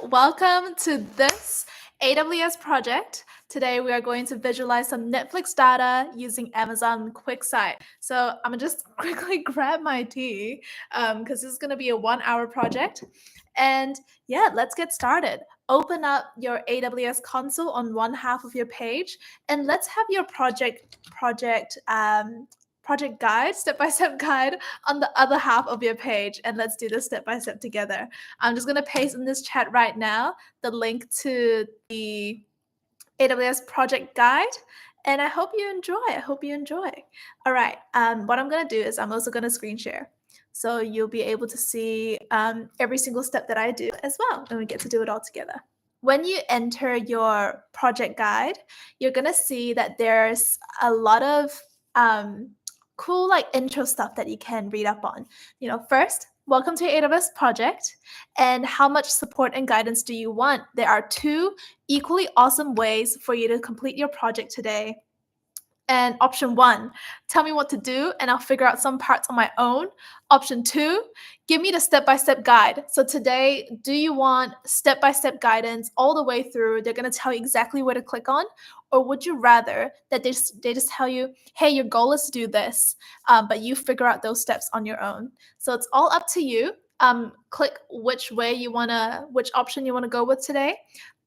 welcome to this AWS project. Today we are going to visualize some Netflix data using Amazon QuickSight. So I'm gonna just quickly grab my tea because this is gonna be a 1-hour project. And yeah, let's get started. Open up your AWS console on one half of your page, and let's have your project guide, step-by-step guide on the other half of your page, and let's do this step-by-step together. I'm just going to paste in this chat right now the link to the AWS project guide, and I hope you enjoy. All right, what I'm going to do is I'm also going to screen share. So you'll be able to see every single step that I do as well, and we get to do it all together. When you enter your project guide, you're going to see that there's a lot of cool intro stuff that you can read up on. First, welcome to your AWS project, and how much support and guidance do you want? There are 2 equally awesome ways for you to complete your project today. And option 1, tell me what to do and I'll figure out some parts on my own. Option 2, give me the step-by-step guide. So today, do you want step-by-step guidance all the way through? They're going to tell you exactly where to click on. Or would you rather that they just tell you, hey, your goal is to do this, but you figure out those steps on your own. So it's all up to you. Click which option you want to go with today.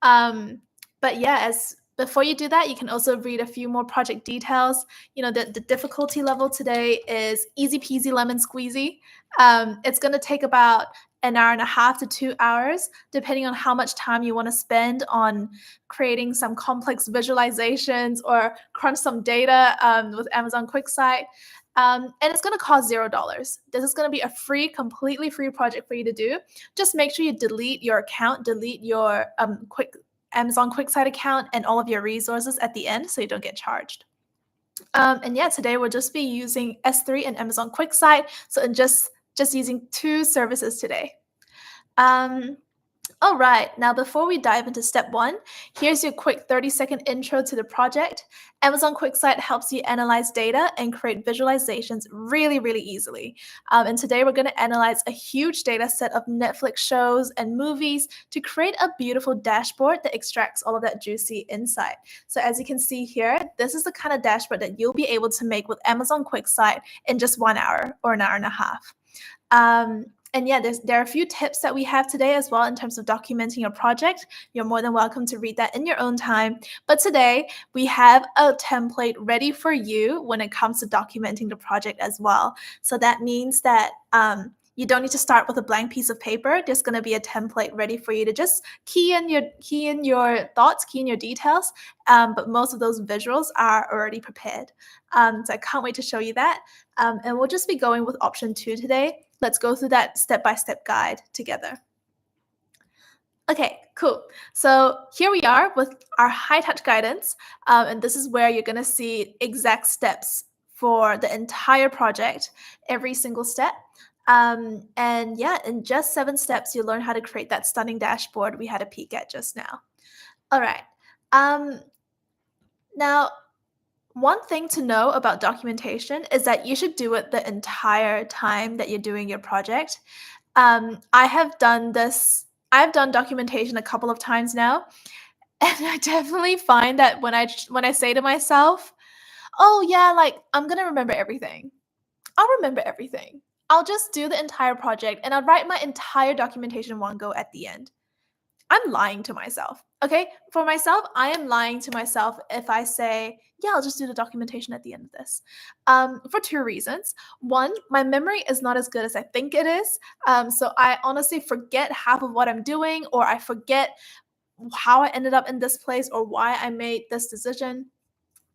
But yeah, before you do that, you can also read a few more project details. The difficulty level today is easy peasy lemon squeezy. It's going to take about 1.5 hours to 2 hours, depending on how much time you want to spend on creating some complex visualizations or crunch some data with Amazon QuickSight. And it's going to cost $0. This is going to be a completely free project for you to do. Just make sure you delete your account, delete your Amazon QuickSight account and all of your resources at the end so you don't get charged. And yeah, today we'll just be using S3 and Amazon QuickSight. So just using 2 services today. All right, now before we dive into step 1, here's your quick 30-second intro to the project. Amazon QuickSight helps you analyze data and create visualizations really, really easily. And today we're going to analyze a huge data set of Netflix shows and movies to create a beautiful dashboard that extracts all of that juicy insight. So as you can see here, this is the kind of dashboard that you'll be able to make with Amazon QuickSight in just 1 hour or 1.5 hours. And yeah, there are a few tips that we have today as well in terms of documenting your project. You're more than welcome to read that in your own time. But today, we have a template ready for you when it comes to documenting the project as well. So that means that you don't need to start with a blank piece of paper. There's going to be a template ready for you to just key in your thoughts, key in your details. But most of those visuals are already prepared. So I can't wait to show you that. And we'll just be going with option 2 today. Let's go through that step-by-step guide together. Okay, cool. So here we are with our high-touch guidance. And this is where you're going to see exact steps for the entire project, every single step. And yeah, in just 7 steps, you'll learn how to create that stunning dashboard we had a peek at just now. All right. Now, one thing to know about documentation is that you should do it the entire time that you're doing your project. I've done documentation a couple of times now, and I definitely find that when I say to myself, oh yeah, I'm gonna remember everything. I'll remember everything. I'll just do the entire project and I'll write my entire documentation in one go at the end. I'm lying to myself, okay? For myself, I am lying to myself if I say, yeah, I'll just do the documentation at the end of this. For 2 reasons. 1, my memory is not as good as I think it is. So I honestly forget half of what I'm doing, or I forget how I ended up in this place or why I made this decision.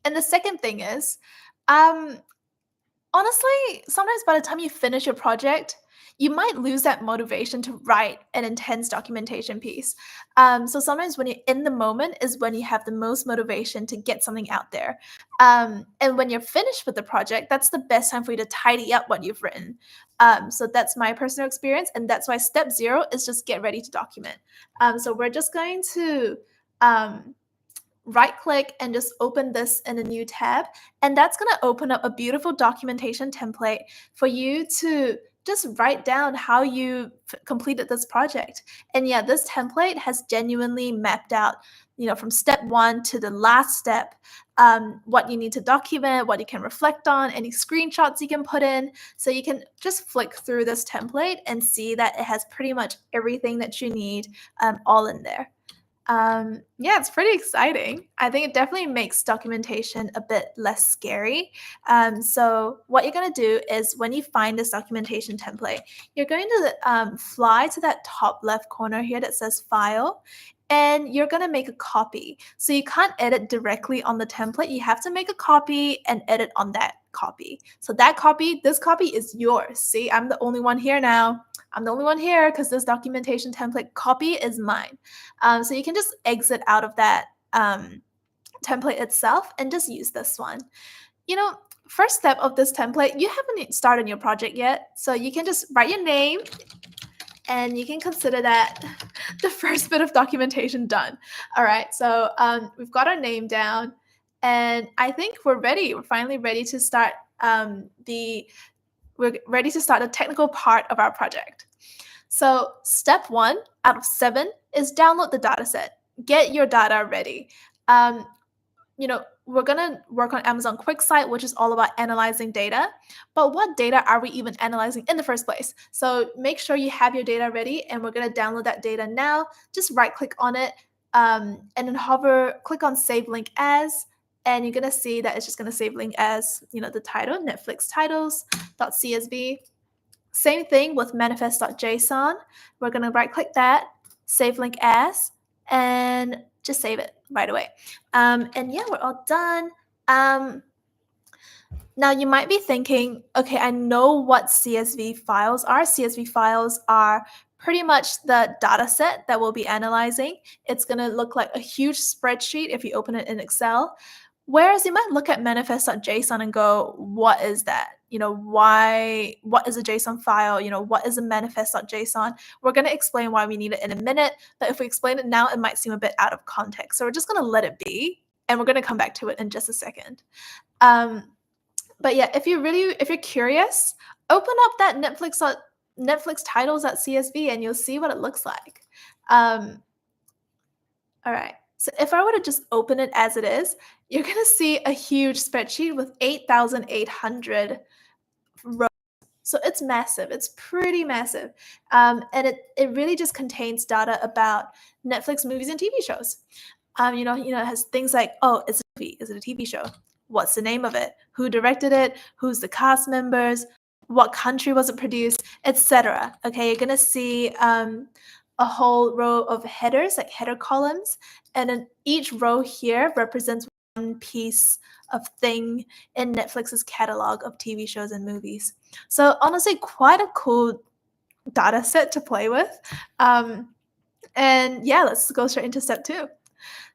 And the second thing is, honestly, sometimes by the time you finish your project, you might lose that motivation to write an intense documentation piece. So sometimes when you're in the moment is when you have the most motivation to get something out there. And when you're finished with the project, that's the best time for you to tidy up what you've written. So that's my personal experience. And that's why step 0 is just get ready to document. So we're just going to right-click and just open this in a new tab. And that's going to open up a beautiful documentation template for you to just write down how you completed this project. And yeah, this template has genuinely mapped out, from step 1 to the last step, what you need to document, what you can reflect on, any screenshots you can put in. So you can just flick through this template and see that it has pretty much everything that you need, all in there. Yeah, it's pretty exciting. I think it definitely makes documentation a bit less scary. So what you're going to do is when you find this documentation template, you're going to fly to that top left corner here that says File, and you're going to make a copy. So you can't edit directly on the template. You have to make a copy and edit on that copy. So this copy is yours. See, I'm the only one here now. I'm the only one here because this documentation template copy is mine. So you can just exit out of that template itself and just use this one. First step of this template, you haven't started your project yet. So you can just write your name and you can consider that the first bit of documentation done. All right, so we've got our name down and I think we're ready. We're finally ready to start the technical part of our project. So step 1 out of 7 is download the dataset. Get your data ready. We're going to work on Amazon QuickSight, which is all about analyzing data. But what data are we even analyzing in the first place? So make sure you have your data ready, and we're going to download that data now. Just right-click on it, and then click on Save Link As, and you're going to see that it's just going to save link as, the title, Netflix titles.csv. Same thing with manifest.json. We're going to right-click that, save link as, and just save it right away. And yeah, we're all done. Now you might be thinking, okay, I know what CSV files are. CSV files are pretty much the data set that we'll be analyzing. It's going to look like a huge spreadsheet if you open it in Excel. Whereas you might look at manifest.json and go, what is that? What is a JSON file? What is a manifest.json? We're going to explain why we need it in a minute, but if we explain it now, it might seem a bit out of context. So we're just going to let it be, and we're going to come back to it in just a second. But yeah, if you're curious, open up that Netflix titles.csv and you'll see what it looks like. All right. So if I were to just open it as it is, you're going to see a huge spreadsheet with 8,800 rows. So it's massive. It's pretty massive. And it really just contains data about Netflix movies and TV shows. It has things like, oh, it's a movie. Is it a TV show? What's the name of it? Who directed it? Who's the cast members? What country was it produced? Etc. Okay, you're going to see a whole row of headers, like header columns, and then each row here represents one piece of thing in Netflix's catalog of TV shows and movies. So honestly, quite a cool data set to play with. And yeah, let's go straight into step 2.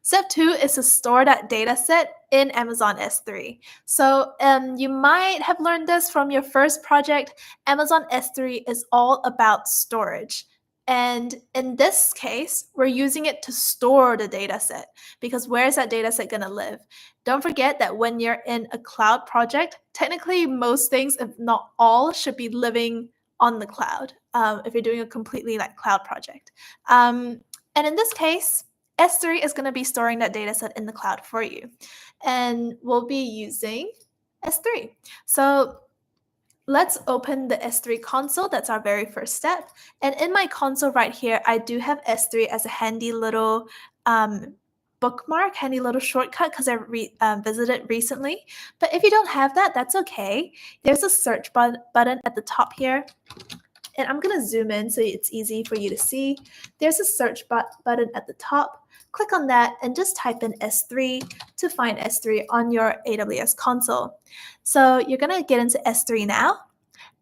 Step 2 is to store that data set in Amazon S3. So you might have learned this from your first project. Amazon S3 is all about storage. And in this case, we're using it to store the data set, because where is that data set going to live? Don't forget that when you're in a cloud project, technically most things, if not all, should be living on the cloud if you're doing a completely cloud project. And in this case, S3 is going to be storing that data set in the cloud for you. And we'll be using S3. So let's open the S3 console. That's our very first step. And in my console right here, I do have S3 as a handy little bookmark, handy little shortcut, because I visited recently. But if you don't have that, that's okay. There's a search button at the top here. And I'm going to zoom in so it's easy for you to see. There's a search button at the top. Click on that and just type in S3 to find S3 on your AWS console. So you're going to get into S3 now.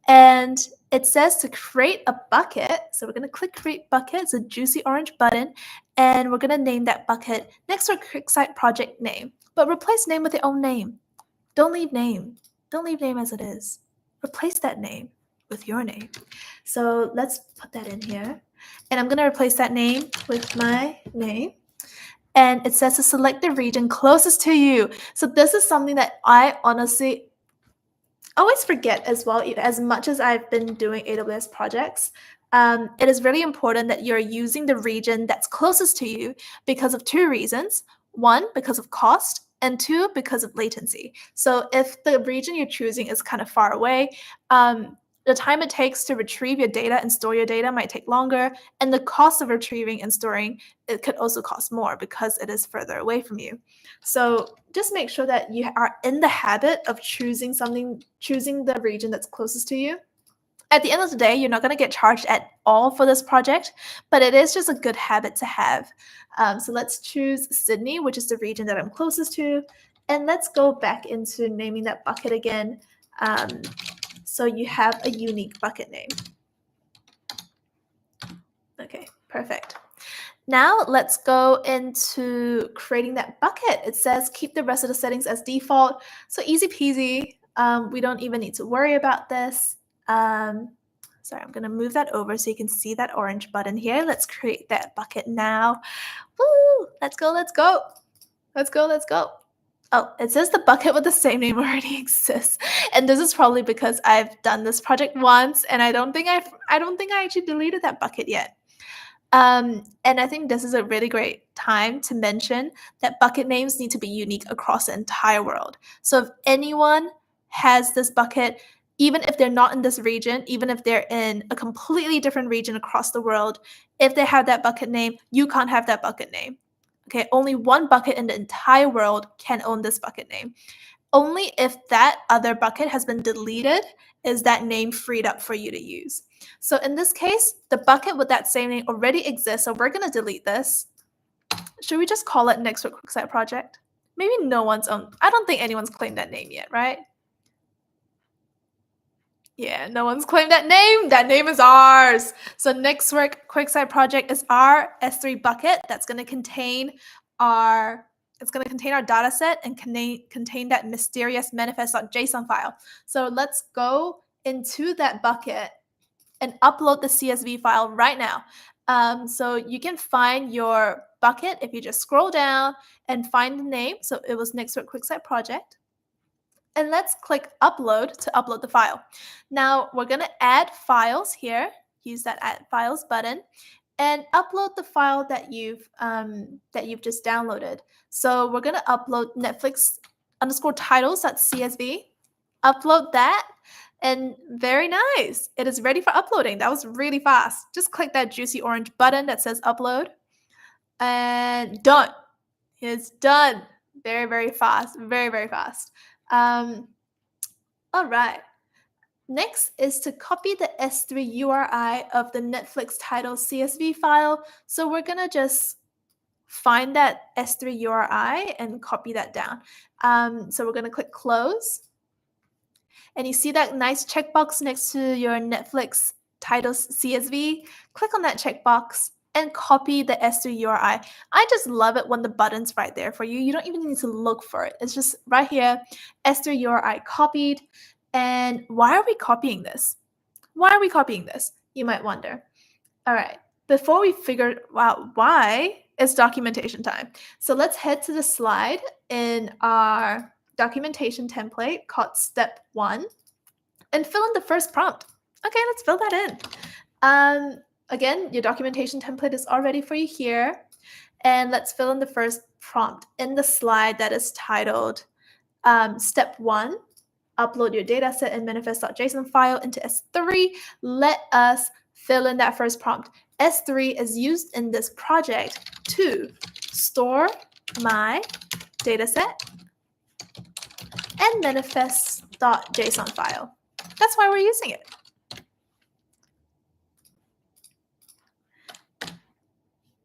And it says to create a bucket. So we're going to click Create Bucket. It's a juicy orange button. And we're going to name that bucket next to our QuickSight project name. But replace name with your own name. Don't leave name. Don't leave name as it is. Replace that name with your name. So let's put that in here. And I'm going to replace that name with my name. And it says to select the region closest to you. So this is something that I honestly always forget as well, as much as I've been doing AWS projects, it is really important that you're using the region that's closest to you because of two reasons. One, because of cost, and two, because of latency. So if the region you're choosing is kind of far away, the time it takes to retrieve your data and store your data might take longer, and the cost of retrieving and storing it could also cost more because it is further away from you. So just make sure that you are in the habit of choosing the region that's closest to you. At the end of the day, you're not going to get charged at all for this project, but it is just a good habit to have. So let's choose Sydney, which is the region that I'm closest to. And let's go back into naming that bucket again. So you have a unique bucket name. Okay, perfect. Now let's go into creating that bucket. It says keep the rest of the settings as default. So easy peasy. We don't even need to worry about this. Sorry, I'm going to move that over so you can see that orange button here. Let's create that bucket now. Woo! Let's go, let's go. Let's go, let's go. Oh, it says the bucket with the same name already exists. And this is probably because I've done this project once and I don't think I actually deleted that bucket yet. And I think this is a really great time to mention that bucket names need to be unique across the entire world. So if anyone has this bucket, even if they're not in this region, even if they're in a completely different region across the world, if they have that bucket name, you can't have that bucket name. Okay, only one bucket in the entire world can own this bucket name. Only if that other bucket has been deleted is that name freed up for you to use. So in this case, the bucket with that same name already exists, so we're going to delete this. Should we just call it Next Week QuickSight Project? Maybe no one's owned. I don't think anyone's claimed that name yet, right? Yeah, no one's claimed that name. That name is ours. So Next Week QuickSight Project is our S3 bucket that's going to contain our data set and contain that mysterious manifest.json file. So let's go into that bucket and upload the CSV file right now. So you can find your bucket if you just scroll down and find the name. So it was Next Week QuickSight Project. And let's click upload to upload the file. Now we're going to add files here. Use that add files button and upload the file that you've just downloaded. So we're going to upload Netflix_titles.csv. Upload that, and very nice. It is ready for uploading. That was really fast. Just click that juicy orange button that says upload, and done. It's done. Very, very fast. Very, very fast. All right. Next is to copy the S3 URI of the Netflix title CSV file. So we're going to just find that S3 URI and copy that down. So we're going to click close. And you see that nice checkbox next to your Netflix titles CSV. Click on that checkbox and copy the S3 URI. I just love it when the button's right there for you. You don't even need to look for it. It's just right here, S3 URI copied. And why are we copying this? Why are we copying this? You might wonder. All right, before we figure out why, it's documentation time. So let's head to the slide in our documentation template called Step 1 and fill in the first prompt. Okay, let's fill that in. Again, your documentation template is all ready for you here. And let's fill in the first prompt in the slide that is titled Step 1. Upload your dataset and manifest.json file into S3. Let us fill in that first prompt. S3 is used in this project to store my dataset and manifest.json file. That's why we're using it.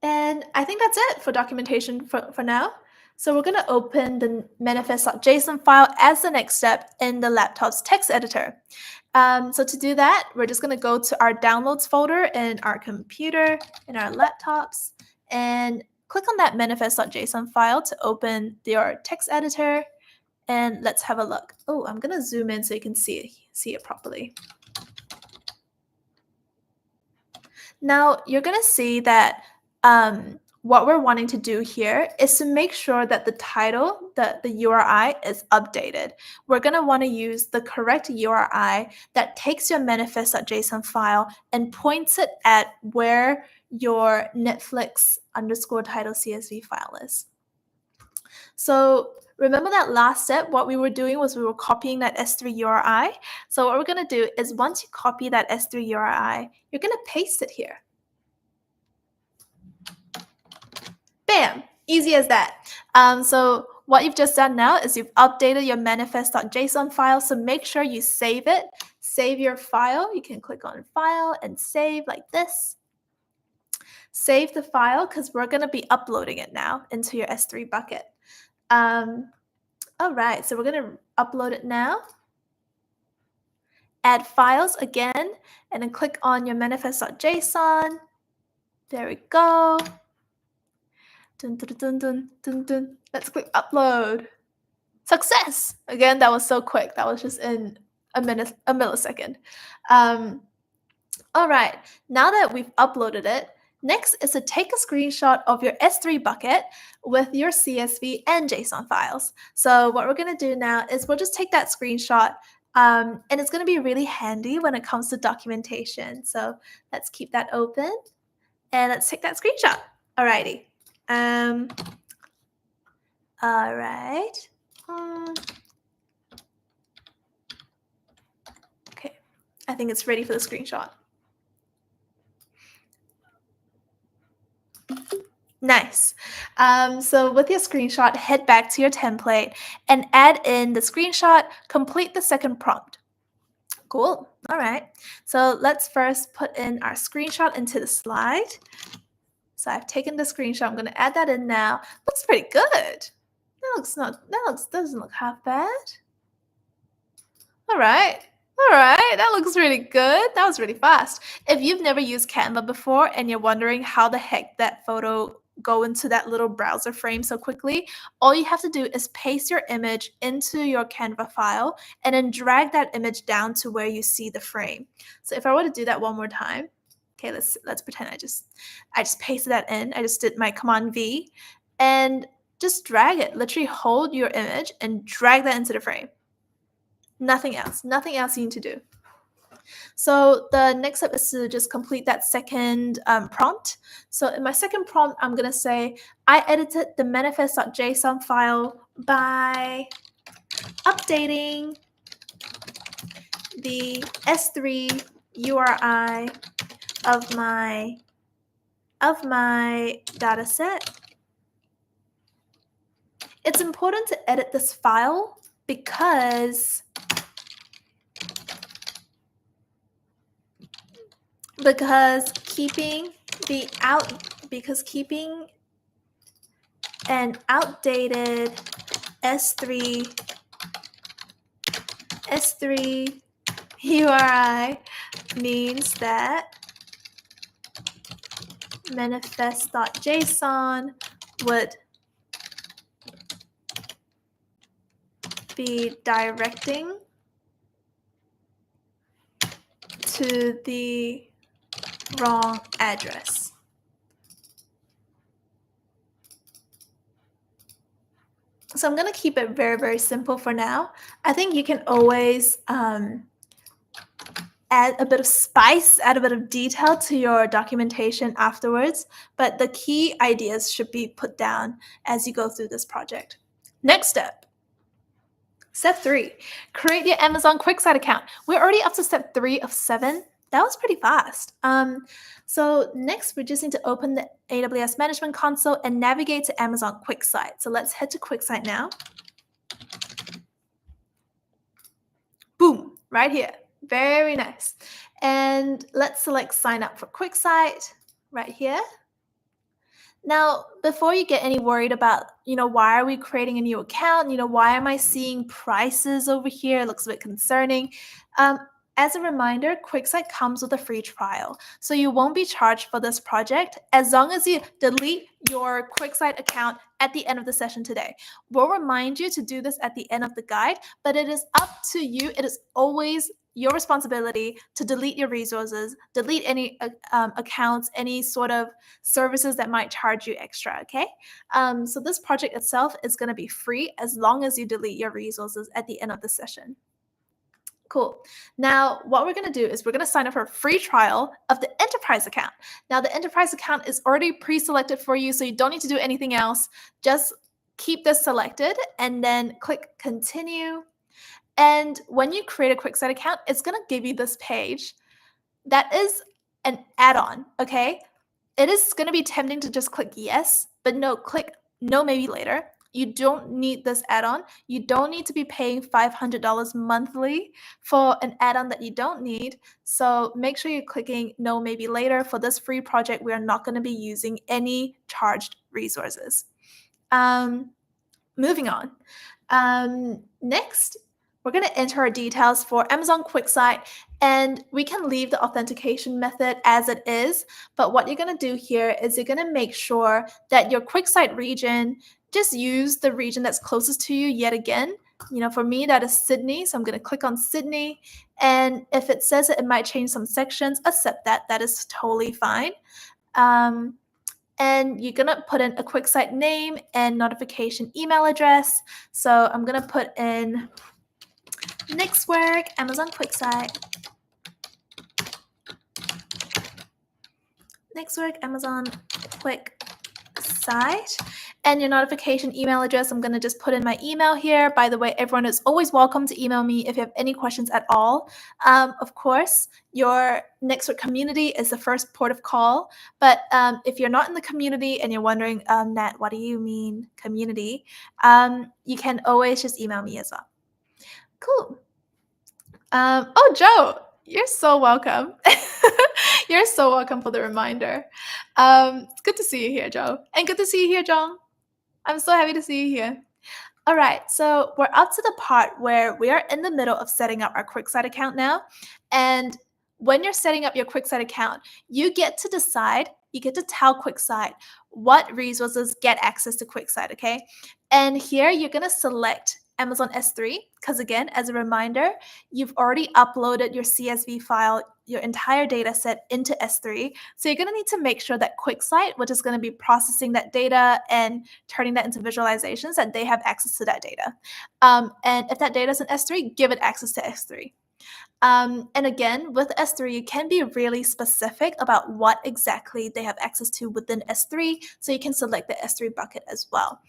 And I think that's it for documentation for now. So we're going to open the manifest.json file as the next step in the laptop's text editor. So to do that, we're just going to go to our downloads folder in our computer, in our laptops, and click on that manifest.json file to open your text editor. And let's have a look. Oh, I'm going to zoom in so you can see it properly. Now you're going to see that what we're wanting to do here is to make sure that the title, the URI, is updated. We're going to want to use the correct URI that takes your manifest.json file and points it at where your Netflix _title CSV file is. So remember that last step, what we were doing was we were copying that S3 URI. So what we're going to do is once you copy that S3 URI, you're going to paste it here. Bam! Easy as that. So what you've just done now is you've updated your manifest.json file. So make sure you save it. Save your file. You can click on File and Save like this. Save the file because we're going to be uploading it now into your S3 bucket. All right, so we're going to upload it now. Add files again, and then click on your manifest.json. There we go. Dun, dun, dun, dun, dun, dun. Let's click upload. Success! Again, that was so quick. That was just in a millisecond. All right, now that we've uploaded it, next is to take a screenshot of your S3 bucket with your CSV and JSON files. So what we're going to do now is we'll just take that screenshot, and it's going to be really handy when it comes to documentation. So let's keep that open, and let's take that screenshot. Alrighty. All right. Okay, I think it's ready for the screenshot. Nice. So with your screenshot, head back to your template and add in the screenshot, complete the second prompt. Cool. All right. So let's first put in our screenshot into the slide. So I've taken the screenshot. I'm going to add that in now. Looks pretty good. Doesn't look half bad. All right. That looks really good. That was really fast. If you've never used Canva before and you're wondering how the heck that photo go into that little browser frame so quickly, all you have to do is paste your image into your Canva file and then drag that image down to where you see the frame. So if I were to do that one more time, okay, let's pretend I just pasted that in. I just did my Command V and just drag it. Literally hold your image and drag that into the frame. Nothing else you need to do. So the next step is to just complete that second prompt. So in my second prompt, I'm going to say, I edited the manifest.json file by updating the S3 URI of my dataset. It's important to edit this file because keeping an outdated S3 URI means that manifest.json would be directing to the wrong address. So I'm going to keep it very, very simple for now. I think you can always add a bit of spice, add a bit of detail to your documentation afterwards, but the key ideas should be put down as you go through this project. Next step. Step 3, create your Amazon QuickSight account. We're already up to step 3 of 7. That was pretty fast. So next, we just need to open the AWS Management Console and navigate to Amazon QuickSight. So let's head to QuickSight now. Boom, right here. Very nice. And let's select sign up for QuickSight right here. Now, before you get any worried about, why are we creating a new account? Why am I seeing prices over here? It looks a bit concerning. As a reminder, QuickSight comes with a free trial, so you won't be charged for this project as long as you delete your QuickSight account at the end of the session today. We'll remind you to do this at the end of the guide, but it is up to you. It is always your responsibility to delete your resources, delete any accounts, any sort of services that might charge you extra, okay? So this project itself is going to be free as long as you delete your resources at the end of the session. Cool. Now, what we're going to do is we're going to sign up for a free trial of the enterprise account. Now, the enterprise account is already pre-selected for you, so you don't need to do anything else. Just keep this selected and then click continue. And when you create a QuickSight account, it's going to give you this page that is an add-on, okay? It is going to be tempting to just click yes, but no, click no, maybe later. You don't need this add-on. You don't need to be paying $500 monthly for an add-on that you don't need. So make sure you're clicking no, maybe later. For this free project, we are not going to be using any charged resources. Moving on. Next, we're going to enter our details for Amazon QuickSight, and we can leave the authentication method as it is. But what you're going to do here is you're going to make sure that your QuickSight region, just use the region that's closest to you yet again. You know, for me, that is Sydney. So I'm going to click on Sydney. And if it says that it might change some sections, accept that. That is totally fine. And you're going to put in a QuickSight name and notification email address. So I'm going to put in Nick's work, Amazon QuickSight. Nick's work, Amazon QuickSight. And your notification email address, I'm going to just put in my email here. By the way, everyone is always welcome to email me if you have any questions at all. Of course, your NextWork community is the first port of call. But if you're not in the community and you're wondering, Nat, what do you mean community? You can always just email me as well. Cool. Oh, Joe, you're so welcome. You're so welcome for the reminder. It's good to see you here, Joe. And good to see you here, John. I'm so happy to see you here. All right, so we're up to the part where we are in the middle of setting up our QuickSight account now. And when you're setting up your QuickSight account, you get to decide, you get to tell QuickSight what resources get access to QuickSight, okay? And here you're going to select Amazon S3, because again, as a reminder, you've already uploaded your CSV file, your entire data set into S3. So you're going to need to make sure that QuickSight, which is going to be processing that data and turning that into visualizations, that they have access to that data. And if that data is in S3, give it access to S3. And again, with S3, you can be really specific about what exactly they have access to within S3. So you can select the S3 bucket as well.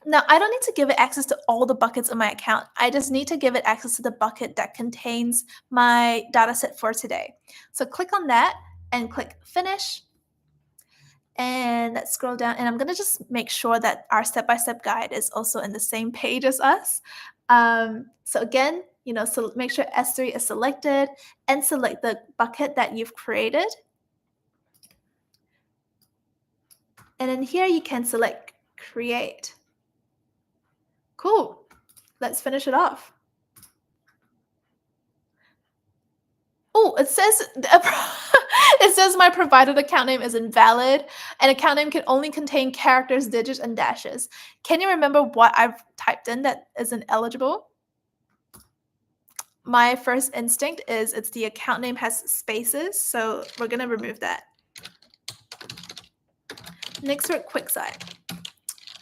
Now, I don't need to give it access to all the buckets in my account. I just need to give it access to the bucket that contains my data set for today. So click on that and click Finish. And let's scroll down. And I'm going to just make sure that our step-by-step guide is also in the same page as us. So again, so make sure S3 is selected and select the bucket that you've created. And then here you can select Create. Cool. Let's finish it off. Oh, it says my provided account name is invalid. An account name can only contain characters, digits, and dashes. Can you remember what I've typed in that isn't eligible? My first instinct is it's the account name has spaces, so we're going to remove that. NextWork QuickSight.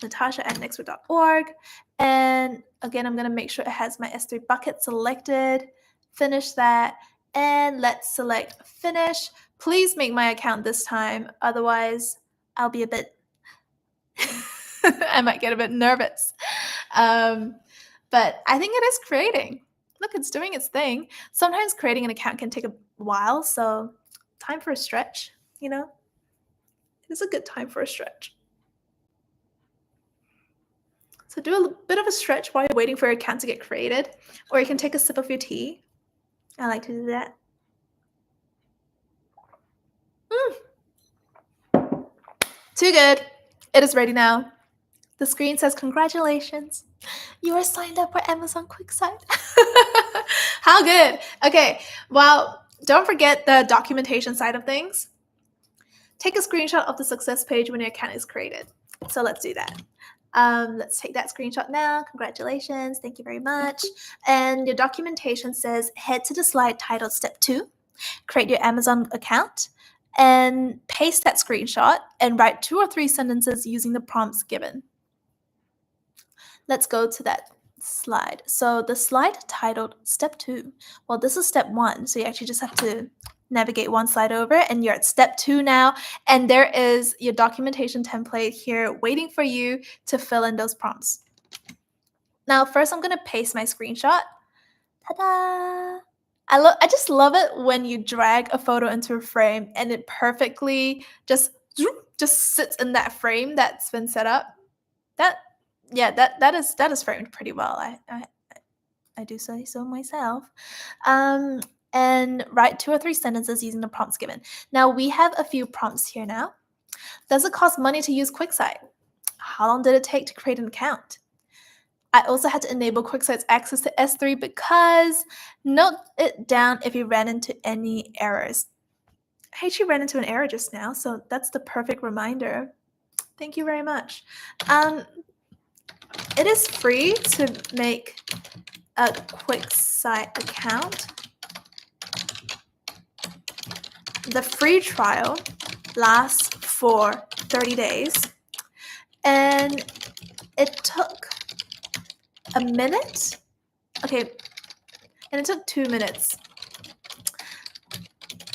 Natasha@nextwork.org. And again, I'm going to make sure it has my S3 bucket selected. Finish that. And let's select Finish. Please make my account this time. Otherwise, I'll be a bit, I might get a bit nervous. But I think it is creating. Look, it's doing its thing. Sometimes creating an account can take a while. So time for a stretch, It's a good time for a stretch. So do a bit of a stretch while you're waiting for your account to get created, or you can take a sip of your tea. I like to do that. Too good. It is ready now. The screen says, congratulations. You are signed up for Amazon QuickSight. How good. Okay, well, don't forget the documentation side of things. Take a screenshot of the success page when your account is created. So let's do that. Let's take that screenshot now. Congratulations. Thank you very much. And your documentation says head to the slide titled Step 2, create your Amazon account, and paste that screenshot and write 2 or 3 sentences using the prompts given. Let's go to that slide. So the slide titled Step 2. Well, this is Step 1, so you actually just have to navigate one slide over and you're at Step 2 now, and there is your documentation template here waiting for you to fill in those prompts. Now, first I'm going to paste my screenshot. Ta-da! I just love it when you drag a photo into a frame and it perfectly just sits in that frame that's been set up. That is framed pretty well. I do say so myself. And write 2 or 3 sentences using the prompts given. Now we have a few prompts here now. Does it cost money to use QuickSight? How long did it take to create an account? I also had to enable QuickSight's access to S3 because note it down if you ran into any errors. I actually ran into an error just now, so that's the perfect reminder. Thank you very much. It is free to make a QuickSight account. The free trial lasts for 30 days, and it took a minute. Okay, and it took 2 minutes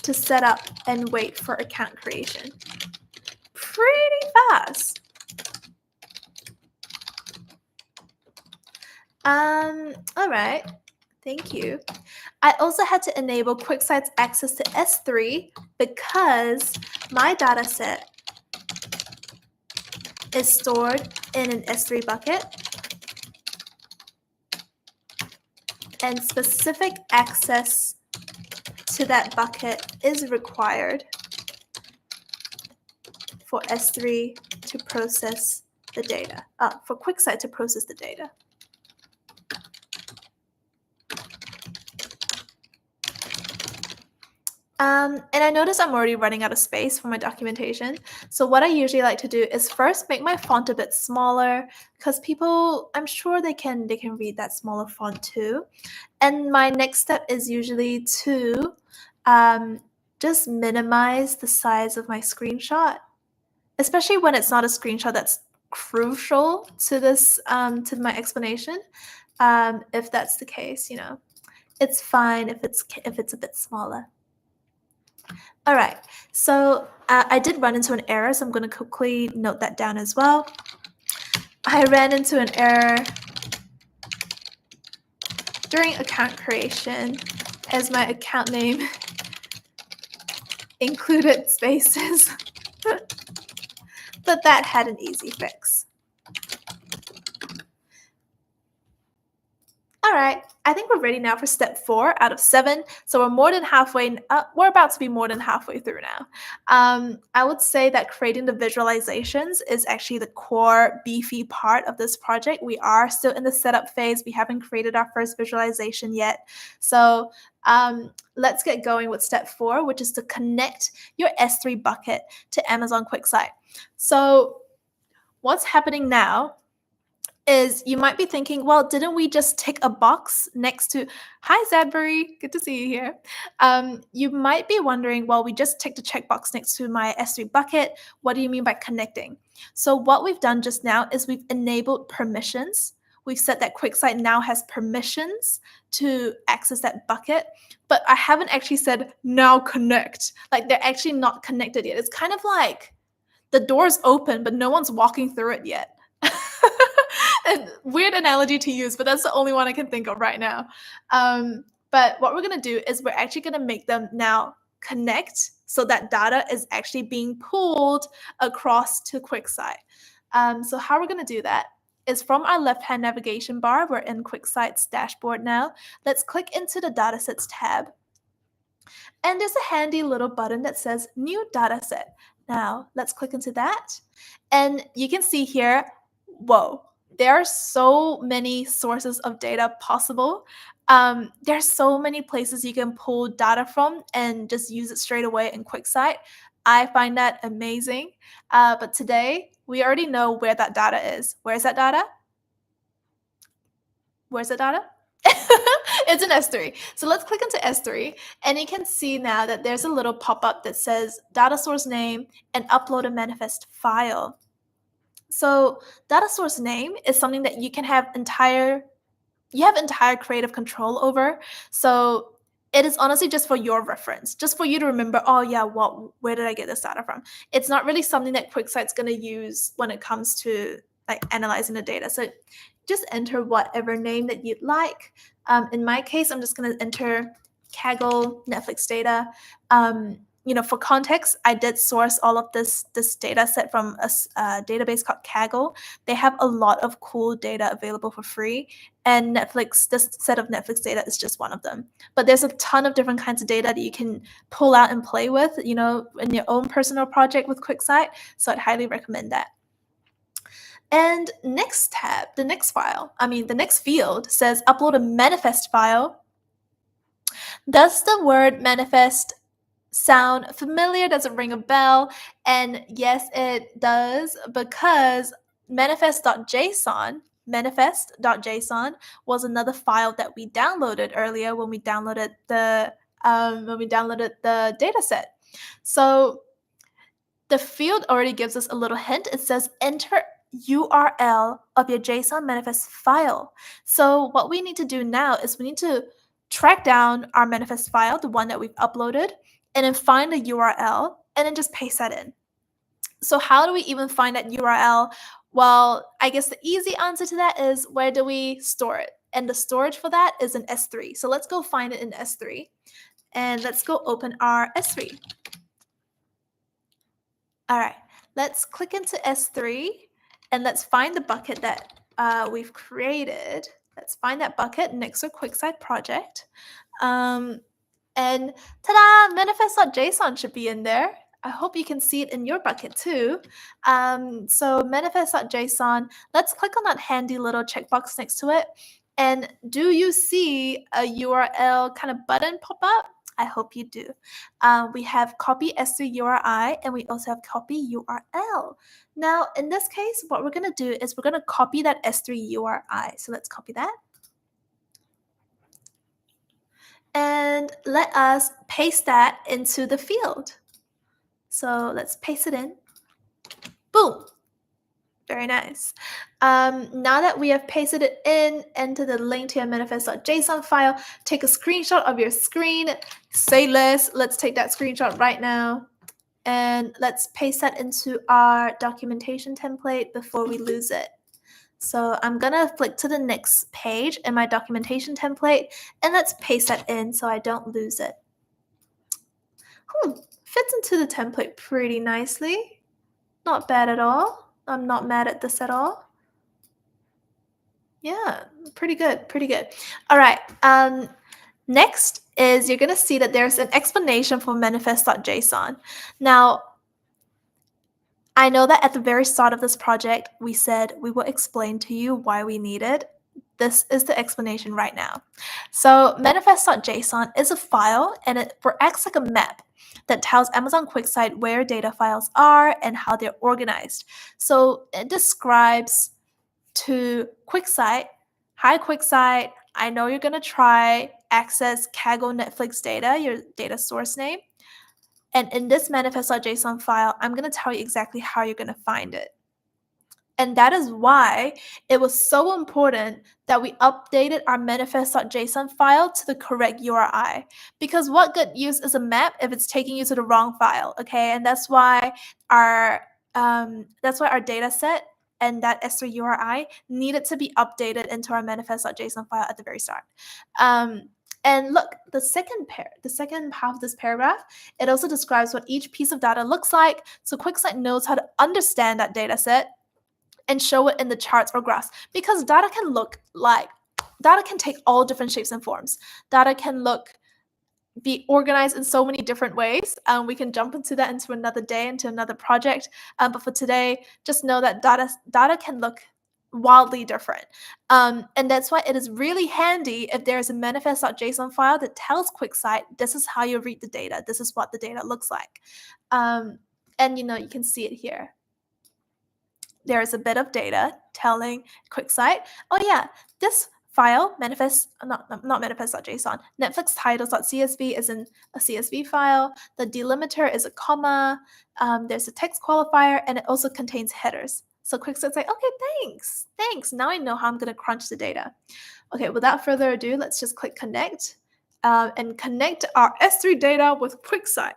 to set up and wait for account creation. Pretty fast. All right, thank you. I also had to enable QuickSight's access to S3 because my dataset is stored in an S3 bucket, and specific access to that bucket is required for S3 to process the data, for QuickSight to process the data. And I notice I'm already running out of space for my documentation. So what I usually like to do is first make my font a bit smaller because people, I'm sure they can read that smaller font too. And my next step is usually to just minimize the size of my screenshot, especially when it's not a screenshot that's crucial to this to my explanation. If that's the case, it's fine if it's a bit smaller. All right, so I did run into an error, so I'm going to quickly note that down as well. I ran into an error during account creation as my account name included spaces, but that had an easy fix. All right, I think we're ready now for step 4 out of 7. So we're more than halfway, we're about to be more than halfway through now. I would say that creating the visualizations is actually the core beefy part of this project. We are still in the setup phase. We haven't created our first visualization yet. So let's get going with step 4, which is to connect your S3 bucket to Amazon QuickSight. So what's happening now is you might be thinking, well, didn't we just tick a box next to, hi Zadbury, good to see you here. You might be wondering, well, we just ticked a checkbox next to my S3 bucket. What do you mean by connecting? So what we've done just now is we've enabled permissions. We've said that QuickSight now has permissions to access that bucket, but I haven't actually said now connect. Like they're actually not connected yet. It's kind of like the door's open, but no one's walking through it yet. Weird analogy to use, but that's the only one I can think of right now. But what we're going to do is we're actually going to make them now connect so that data is actually being pulled across to QuickSight. So how we're going to do that is from our left-hand navigation bar, we're in QuickSight's dashboard now. Let's click into the Datasets tab. And there's a handy little button that says New Dataset. Now, let's click into that. And you can see here, whoa, there are so many sources of data possible. There's so many places you can pull data from and just use it straight away in QuickSight. I find that amazing. But today, we already know where that data is. Where's that data? Where's the data? It's in S3. So let's click into S3, and you can see now that there's a little pop-up that says data source name and upload a manifest file. So data source name is something that you can have entire creative control over. So it is honestly just for your reference, just for you to remember, oh yeah, where did I get this data from? It's not really something that QuickSight's going to use when it comes to like analyzing the data. So just enter whatever name that you'd like. In my case, I'm just going to enter Kaggle Netflix data. For context, I did source all of this data set from a database called Kaggle. They have a lot of cool data available for free, and this set of Netflix data is just one of them. But there's a ton of different kinds of data that you can pull out and play with, in your own personal project with QuickSight. So I'd highly recommend that. And next tab, the next field says upload a manifest file. Does the word manifest sound familiar? Does it ring a bell? And yes, it does, because manifest.json was another file that we downloaded earlier when we downloaded the data set. So the field already gives us a little hint. It says enter URL of your JSON manifest file. So what we need to do now is we need to track down our manifest file, the one that we've uploaded, and then find the URL and then just paste that in. So how do we even find that URL? Well, I guess the easy answer to that is, where do we store it? And the storage for that is in S3. So let's go find it in S3. And let's go open our S3. All right, let's click into S3 and let's find the bucket that we've created. Let's find that bucket next to QuickSight project. And ta-da, manifest.json should be in there. I hope you can see it in your bucket too. So manifest.json, let's click on that handy little checkbox next to it. And do you see a URL kind of button pop up? I hope you do. We have copy S3 URI, and we also have copy URL. Now, in this case, what we're going to do is we're going to copy that S3 URI. So let's copy that. And let us paste that into the field. So let's paste it in. Boom. Very nice. Now that we have pasted it in, enter the link to your manifest.json file, take a screenshot of your screen, say less. Let's take that screenshot right now. And let's paste that into our documentation template before we lose it. So I'm going to flick to the next page in my documentation template, and let's paste that in so I don't lose it. Fits into the template pretty nicely. Not bad at all. I'm not mad at this at all. Yeah, pretty good, pretty good. All right, next is you're going to see that there's an explanation for manifest.json. Now, I know that at the very start of this project, we said we will explain to you why we need it. This is the explanation right now. So manifest.json is a file, and it acts like a map that tells Amazon QuickSight where data files are and how they're organized. So it describes to QuickSight, hi QuickSight, I know you're going to try access Kaggle Netflix data, your data source name. And in this manifest.json file, I'm going to tell you exactly how you're going to find it. And that is why it was so important that we updated our manifest.json file to the correct URI. Because what good use is a map if it's taking you to the wrong file, okay? And that's why our data set and that S3 URI needed to be updated into our manifest.json file at the very start. And look, the second half of this paragraph, it also describes what each piece of data looks like, so QuickSight knows how to understand that data set and show it in the charts or graphs, because data can take all different shapes and forms. Data can be organized in so many different ways. We can jump into that into another day, into another project. But for today, just know that data can look wildly different. And that's why it is really handy if there's a manifest.json file that tells QuickSight, this is how you read the data. This is what the data looks like. And you can see it here. There's a bit of data telling QuickSight, oh yeah, this file, not manifest.json, Netflix titles.csv is in a CSV file. The delimiter is a comma. There's a text qualifier, and it also contains headers. So QuickSight's like, okay, thanks. Now I know how I'm going to crunch the data. Okay, without further ado, let's just click connect and connect our S3 data with QuickSight.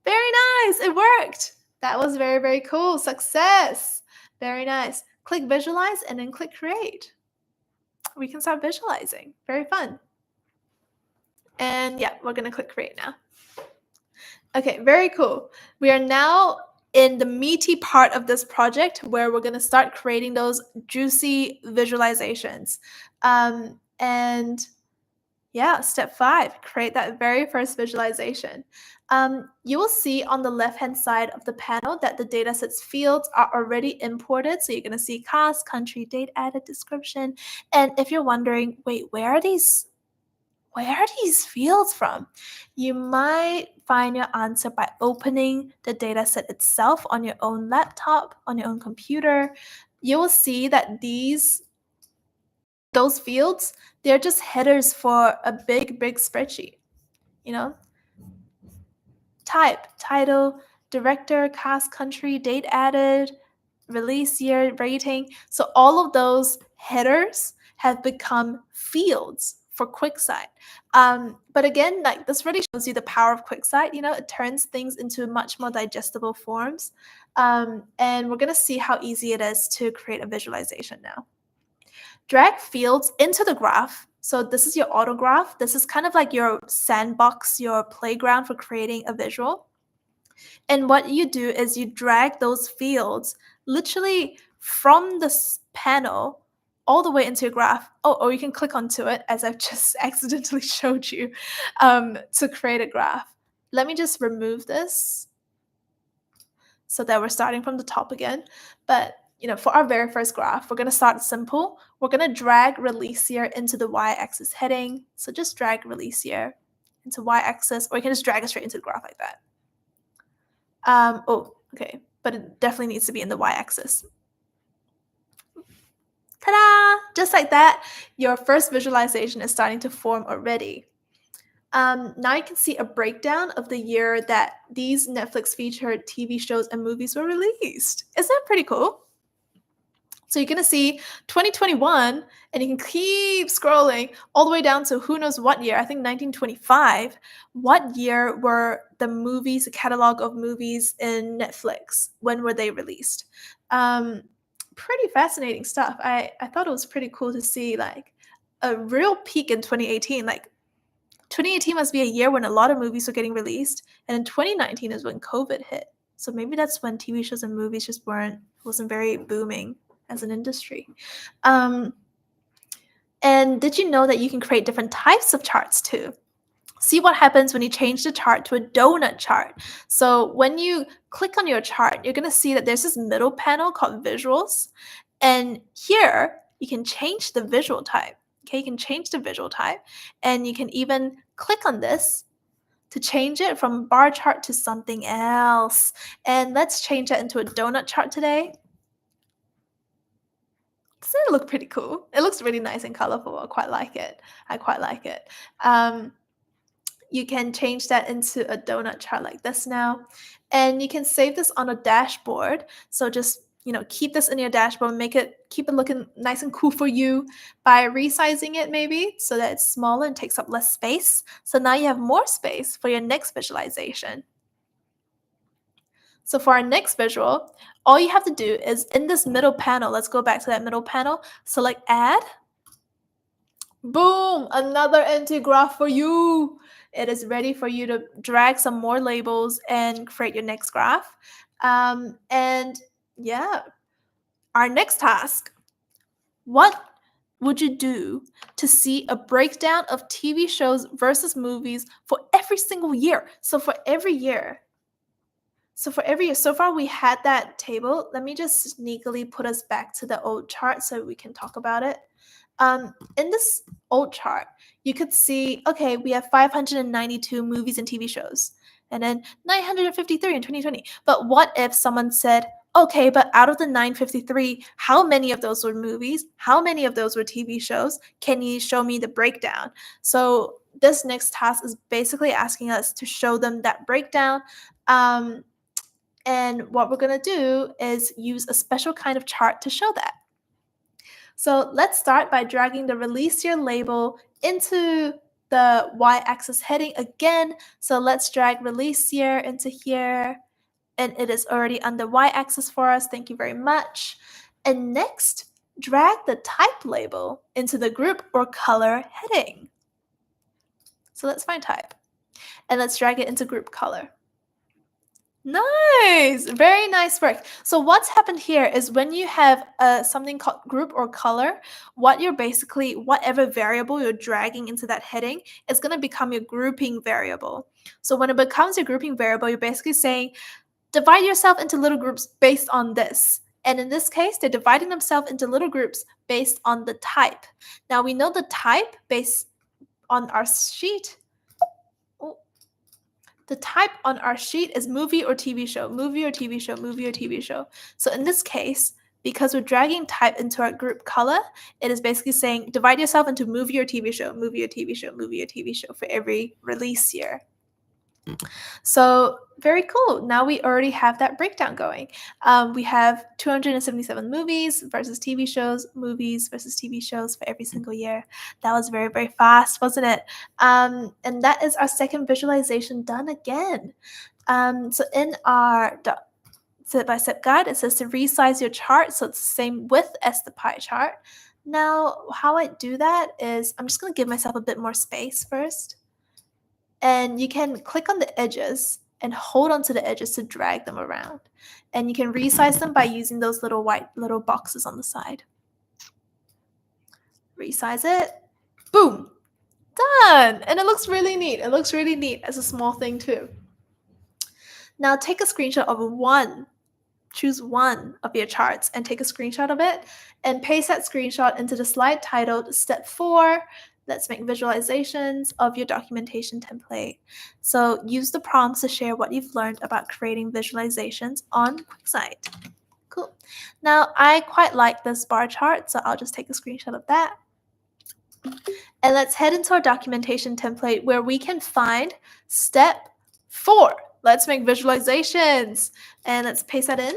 Very nice, it worked. That was very, very cool. Success. Very nice. Click visualize and then click create. We can start visualizing. Very fun. And yeah, we're going to click create now. Okay, very cool. We are now in the meaty part of this project where we're going to start creating those juicy visualizations. And yeah, step 5, create that very first visualization. You will see on the left-hand side of the panel that the dataset's fields are already imported. So you're going to see cost, country, date added, description. And if you're wondering, wait, where are these fields from? You might find your answer by opening the dataset itself on your own laptop, on your own computer. You will see that those fields, they're just headers for a big spreadsheet. Type, title, director, cast, country, date added, release year, rating. So all of those headers have become fields for QuickSight. But again, like, this really shows you the power of QuickSight. It turns things into much more digestible forms. And we're going to see how easy it is to create a visualization now. Drag fields into the graph. So this is your autograph. This is kind of like your sandbox, your playground for creating a visual. And what you do is you drag those fields literally from this panel all the way into your graph. Or you can click onto it, as I've just accidentally showed you, to create a graph. Let me just remove this so that we're starting from the top again. But for our very first graph, we're going to start simple. We're going to drag release year into the y-axis heading. So just drag release year into y-axis, or you can just drag it straight into the graph like that. Okay, but it definitely needs to be in the y-axis. Ta-da! Just like that, your first visualization is starting to form already. Now you can see a breakdown of the year that these Netflix featured TV shows and movies were released. Isn't that pretty cool? So you're going to see 2021, and you can keep scrolling all the way down to who knows what year, I think 1925. What year were the movies, the catalog of movies in Netflix? When were they released? Pretty fascinating stuff. I thought it was pretty cool to see like a real peak in 2018. Like 2018 must be a year when a lot of movies were getting released, and in 2019 is when COVID hit. So maybe that's when TV shows and movies just wasn't very booming as an industry. And did you know that you can create different types of charts too? See what happens when you change the chart to a donut chart. So when you click on your chart, you're going to see that there's this middle panel called visuals. And here you can change the visual type. Okay, you can change the visual type, and you can even click on this to change it from bar chart to something else. And let's change that into a donut chart today. Doesn't it look pretty cool? It looks really nice and colorful. I quite like it. You can change that into a donut chart like this now. And you can save this on a dashboard. So just keep this in your dashboard, keep it looking nice and cool for you by resizing it maybe so that it's smaller and takes up less space. So now you have more space for your next visualization. So for our next visual, all you have to do is in this middle panel, let's go back to that middle panel, select add. Boom, another empty graph for you. It is ready for you to drag some more labels and create your next graph. And yeah, our next task. What would you do to see a breakdown of TV shows versus movies for every single year? So for every year, So for every year, so far we had that table. Let me just sneakily put us back to the old chart so we can talk about it. In this old chart, you could see, okay, we have 592 movies and TV shows, and then 953 in 2020. But what if someone said, okay, but out of the 953, how many of those were movies? How many of those were TV shows? Can you show me the breakdown? So this next task is basically asking us to show them that breakdown. And what we're going to do is use a special kind of chart to show that. So let's start by dragging the release year label into the y-axis heading again. So let's drag release year into here, and it is already on the y-axis for us. Thank you very much. And next, drag the type label into the group or color heading. So let's find type, and let's drag it into group color. Nice, very nice work. So what's happened here is when you have something called group or color, what you're basically, whatever variable you're dragging into that heading is going to become your grouping variable. So when it becomes your grouping variable, you're basically saying, divide yourself into little groups based on this. And in this case, they're dividing themselves into little groups based on the type. Now we know the type based on our sheet. The type on our sheet is movie or TV show, movie or TV show, movie or TV show. So in this case, because we're dragging type into our group color, it is basically saying divide yourself into movie or TV show, movie or TV show, movie or TV show for every release year. So very cool. Now we already have that breakdown going. We have 277 movies versus TV shows, movies versus TV shows for every single year. That was very, very fast, wasn't it? And that is our second visualization done again. So in our step-by-step guide, it says to resize your chart so it's the same width as the pie chart. Now, how I do that is I'm just going to give myself a bit more space first. And you can click on the edges and hold onto the edges to drag them around. And you can resize them by using those little white little boxes on the side. Resize it. Boom. Done. And it looks really neat. It looks really neat as a small thing too. Now take a screenshot of one. Choose one of your charts and take a screenshot of it and paste that screenshot into the slide titled Step 4. Let's make visualizations of your documentation template. So use the prompts to share what you've learned about creating visualizations on QuickSight. Cool. Now, I quite like this bar chart, so I'll just take a screenshot of that. And let's head into our documentation template where we can find Step 4. Let's make visualizations. And let's paste that in.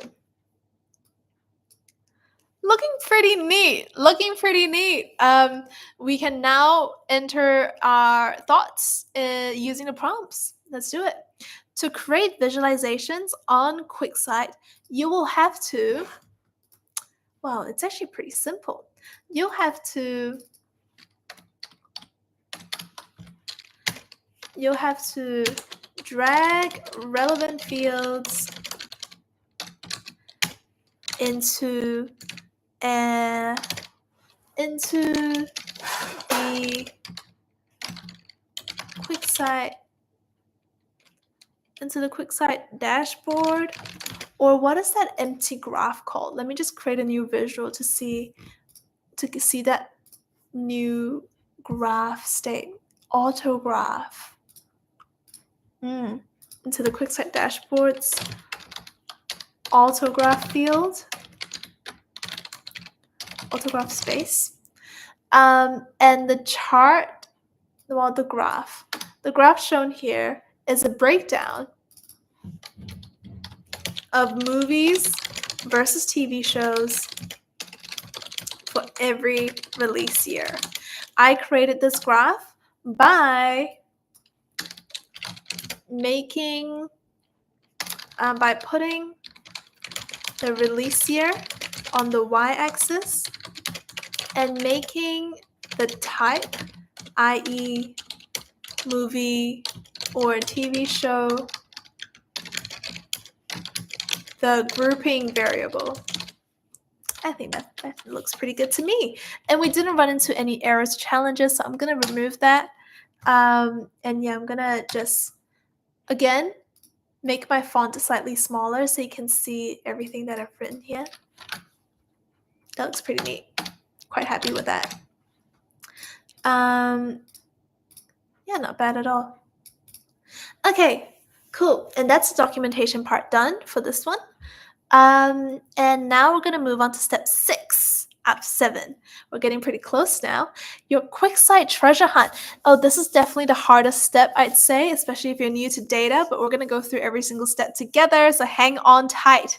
Looking pretty neat. Looking pretty neat. We can now enter our thoughts using the prompts. Let's do it. To create visualizations on QuickSight, you will have to, well, it's actually pretty simple. You'll have to drag relevant fields into the QuickSight dashboard, or what is that empty graph called? Let me just create a new visual to see that new graph state. Autograph. Into the QuickSight dashboards autograph field. Autograph space. And the chart, well, the graph shown here is a breakdown of movies versus TV shows for every release year. I created this graph by putting the release year on the y-axis and making the type, i.e. movie or TV show, the grouping variable. I think that looks pretty good to me. And we didn't run into any errors, challenges, so I'm going to remove that. And yeah, I'm going to just, again, make my font slightly smaller so you can see everything that I've written here. That looks pretty neat. Quite happy with that. Yeah, not bad at all. Okay, cool. And that's the documentation part done for this one. And now we're going to move on to step 6 out of 7. We're getting pretty close now. Your QuickSight treasure hunt. Oh, this is definitely the hardest step, I'd say, especially if you're new to data, but we're going to go through every single step together, so hang on tight.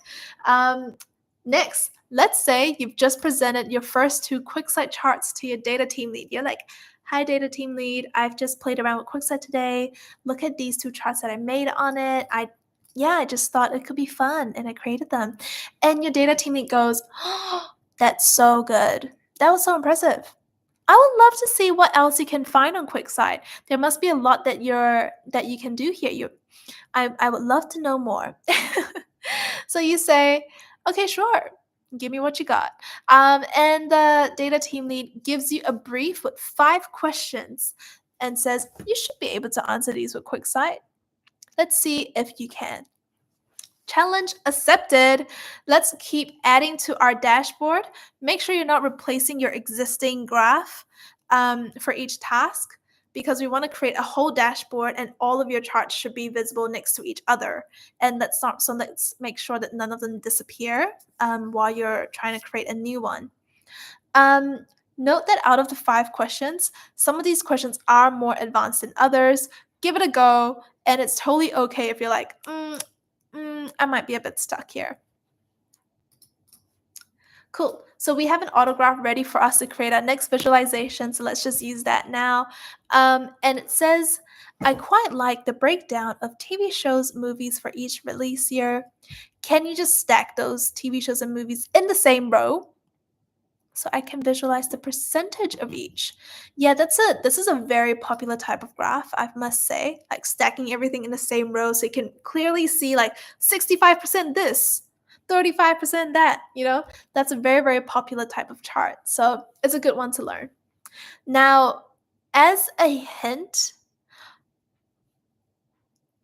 Next, let's say you've just presented your first 2 QuickSight charts to your data team lead. You're like, hi, data team lead. I've just played around with QuickSight today. Look at these 2 charts that I made on it. I just thought it could be fun, and I created them. And your data team lead goes, oh, that's so good. That was so impressive. I would love to see what else you can find on QuickSight. There must be a lot that you can do here. I would love to know more. So you say, okay, sure. Give me what you got. And the data team lead gives you a brief with 5 questions and says, you should be able to answer these with QuickSight. Let's see if you can. Challenge accepted. Let's keep adding to our dashboard. Make sure you're not replacing your existing graph for each task, because we want to create a whole dashboard and all of your charts should be visible next to each other. And let's make sure that none of them disappear while you're trying to create a new one. Note that out of the 5 questions, some of these questions are more advanced than others. Give it a go, and it's totally okay if you're like, I might be a bit stuck here. Cool. So we have an autograph ready for us to create our next visualization. So let's just use that now. And it says, I quite like the breakdown of TV shows, movies for each release year. Can you just stack those TV shows and movies in the same row so I can visualize the percentage of each? Yeah, this is a very popular type of graph, I must say, like stacking everything in the same row so you can clearly see like 65% this, 35% that, that's a very, very popular type of chart. So it's a good one to learn. Now, as a hint,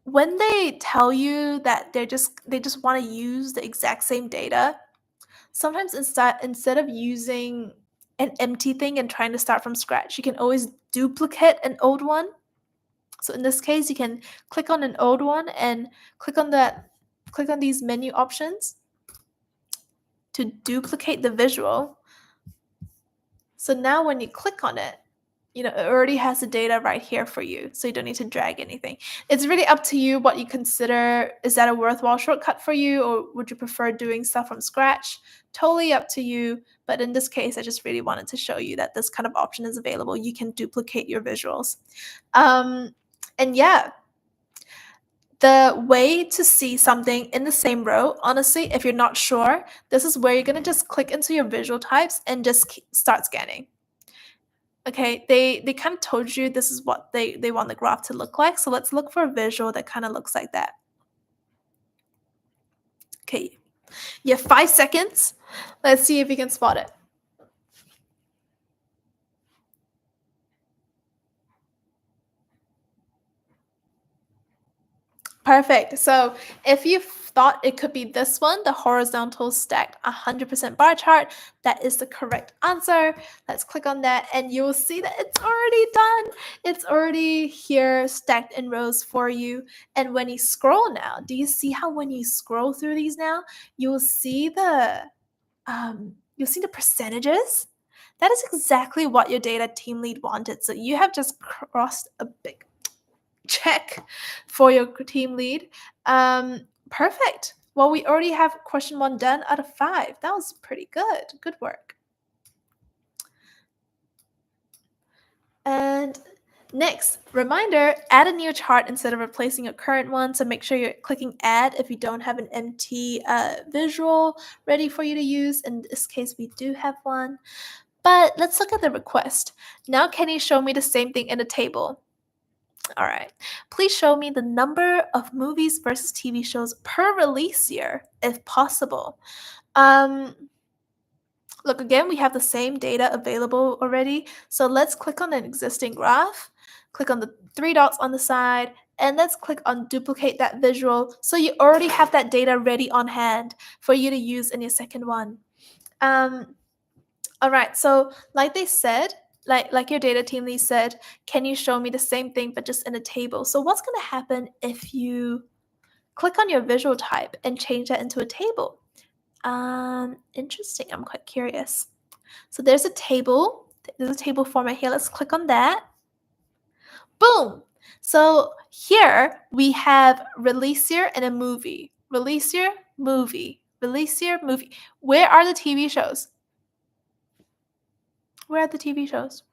when they tell you that they just want to use the exact same data, sometimes instead of using an empty thing and trying to start from scratch, you can always duplicate an old one. So in this case, you can click on an old one and click on these menu options to duplicate the visual. So now when you click on it, it already has the data right here for you, so you don't need to drag anything. It's really up to you what you consider. Is that a worthwhile shortcut for you, or would you prefer doing stuff from scratch? Totally up to you, but in this case, I just really wanted to show you that this kind of option is available. You can duplicate your visuals. And yeah, the way to see something in the same row, honestly, if you're not sure, this is where you're going to just click into your visual types and just start scanning. Okay, they kind of told you this is what they want the graph to look like. So let's look for a visual that kind of looks like that. Okay, you have 5 seconds. Let's see if you can spot it. Perfect. So if you thought it could be this one, the horizontal stacked 100% bar chart, that is the correct answer. Let's click on that and you will see that it's already done. It's already here stacked in rows for you. And when you scroll now, do you see how when you scroll through these now, you'll see the percentages? That is exactly what your data team lead wanted. So you have just crossed a big check for your team lead. Perfect. Well, we already have question 1 done out of 5. That was pretty good. Good work. And next, reminder, add a new chart instead of replacing a current one. So make sure you're clicking add if you don't have an empty visual ready for you to use. In this case, we do have one. But let's look at the request. Now, can you show me the same thing in a table? All right. Please show me the number of movies versus TV shows per release year, if possible. Look, again, we have the same data available already. So let's click on an existing graph. Click on the 3 dots on the side, And let's click on duplicate that visual. So you already have that data ready on hand for you to use in your second one. All right, so like they said, like your data team lead said, can you show me the same thing but just in a table? So what's going to happen if you click on your visual type and change that into a table? Interesting. I'm quite curious. So there's a table. There's a table format here. Let's click on that. Boom. So here we have release year and a movie. Release year, movie. Release year, movie. Where are the TV shows? Where are the TV shows?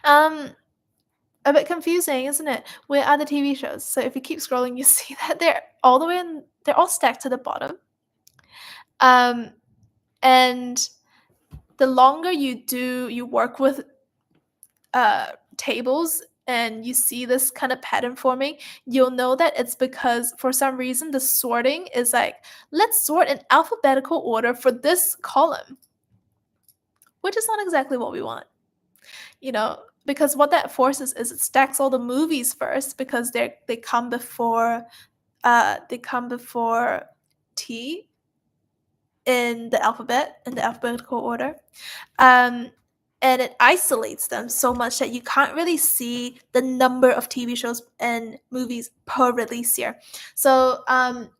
A bit confusing, isn't it? Where are the TV shows? So if you keep scrolling, you see that they're all the way in, they're all stacked to the bottom. And the longer you work with tables and you see this kind of pattern forming, you'll know that it's because for some reason the sorting is like, let's sort in alphabetical order for this column, which is not exactly what we want. Because what that forces is it stacks all the movies first because they come before T in the alphabet in the alphabetical order. And it isolates them so much that you can't really see the number of TV shows and movies per release year. So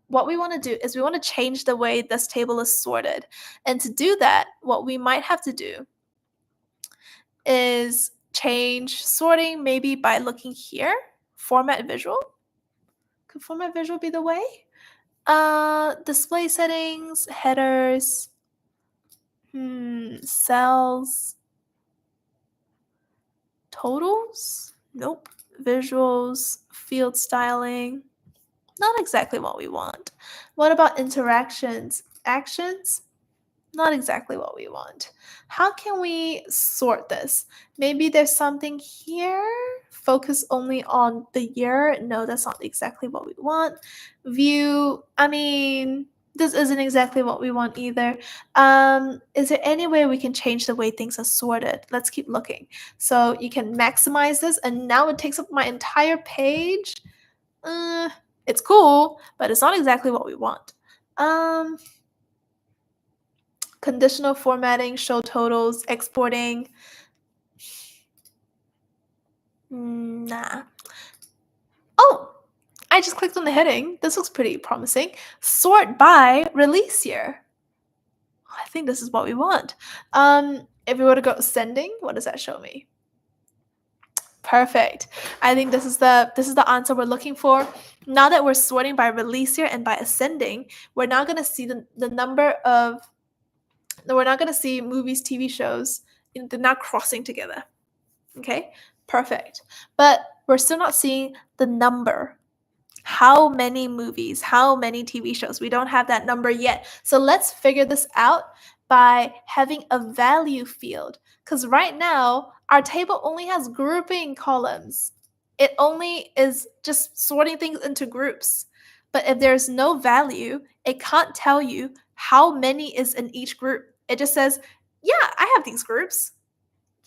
what we want to do is we want to change the way this table is sorted. And to do that, what we might have to do is change sorting maybe by looking here. Format visual. Could format visual be the way? Display settings, headers, cells, totals? Nope. Visuals, field styling. Not exactly what we want. What about interactions? Actions? Not exactly what we want. How can we sort this? Maybe there's something here. Focus only on the year. No, that's not exactly what we want. View, this isn't exactly what we want either. Is there any way we can change the way things are sorted? Let's keep looking. So you can maximize this, and now it takes up my entire page. It's cool, but it's not exactly what we want. Conditional formatting, show totals, exporting. Nah. Oh, I just clicked on the heading. This looks pretty promising. Sort by release year. I think this is what we want. If we were to go ascending, what does that show me? Perfect. I think this is the answer we're looking for. Now that we're sorting by release year and by ascending, we're now going to see the number of. We're not going to see movies, TV shows. They're not crossing together. Okay, perfect. But we're still not seeing the number. How many movies, how many TV shows? We don't have that number yet. So let's figure this out by having a value field. Because right now, our table only has grouping columns. It only is just sorting things into groups. But if there's no value, it can't tell you how many is in each group. It just says, yeah, I have these groups.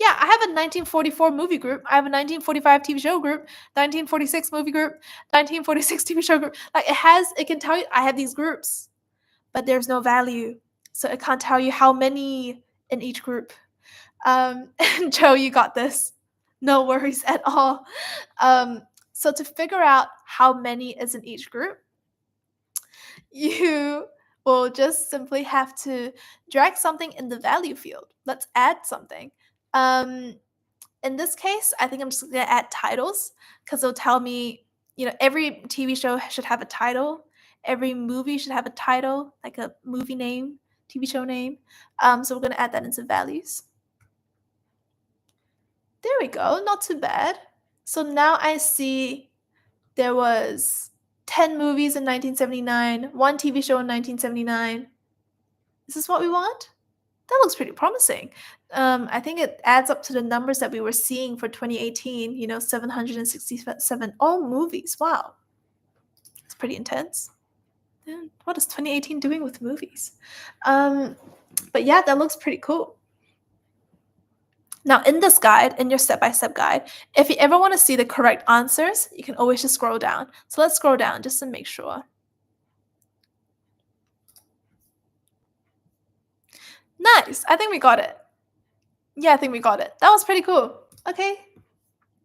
Yeah, I have a 1944 movie group. I have a 1945 TV show group, 1946 movie group, 1946 TV show group. Like it can tell you I have these groups, but there's no value. So it can't tell you how many in each group. And Joe, you got this. No worries at all. So to figure out how many is in each group, you will just simply have to drag something in the value field. Let's add something. In this case, I think I'm just going to add titles because it'll tell me, every TV show should have a title. Every movie should have a title, like a movie name, TV show name. So we're going to add that into values. There we go. Not too bad. So now I see there was 10 movies in 1979, one TV show in 1979. Is this what we want? That looks pretty promising. I think it adds up to the numbers that we were seeing for 2018, 767 movies. Wow. It's pretty intense. And what is 2018 doing with movies? But yeah, that looks pretty cool. Now, in this guide, in your step-by-step guide, if you ever want to see the correct answers, you can always just scroll down. So let's scroll down just to make sure. Nice. I think we got it. Yeah, I think we got it. That was pretty cool. Okay.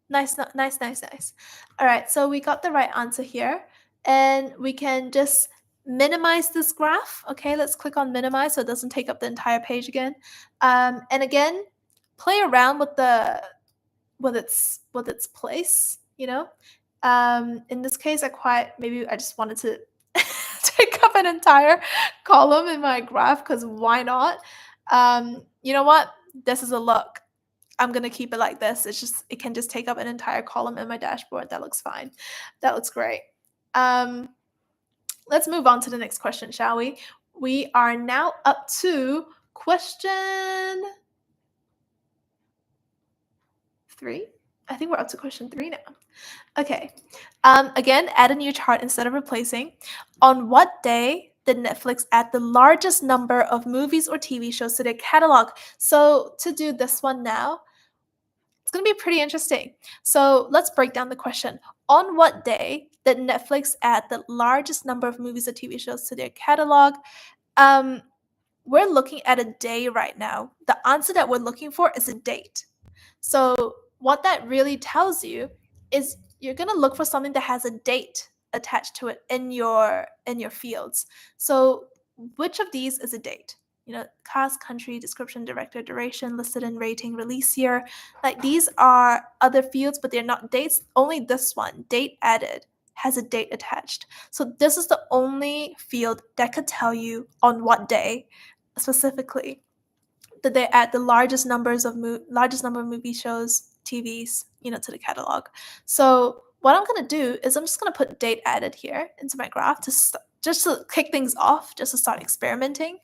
Nice, nice, nice, nice. All right, so we got the right answer here. And we can just minimize this graph. Okay, let's click on minimize so it doesn't take up the entire page again. And again, play around with its place, you know. In this case, maybe I just wanted to take up an entire column in my graph because why not? You know what? This is a look. I'm gonna keep it like this. It can just take up an entire column in my dashboard. That looks fine. That looks great. Let's move on to the next question, shall we? We are now up to question 3. I think we're up to question 3 now. Okay. Again, add a new chart instead of replacing. On what day did Netflix add the largest number of movies or TV shows to their catalog? So to do this one now, it's going to be pretty interesting. So let's break down the question. On what day did Netflix add the largest number of movies or TV shows to their catalog? We're looking at a day right now. The answer that we're looking for is a date. So what that really tells you is you're going to look for something that has a date attached to it in your fields. So which of these is a date? You know, cast, country, description, director, duration, listed in rating, release year. Like these are other fields, but they're not dates. Only this one, date added, has a date attached. So this is the only field that could tell you on what day specifically that they add the largest number of movie shows, TVs, you know, to the catalog. So what I'm gonna do is I'm just gonna put date added here into my graph just to kick things off, just to start experimenting.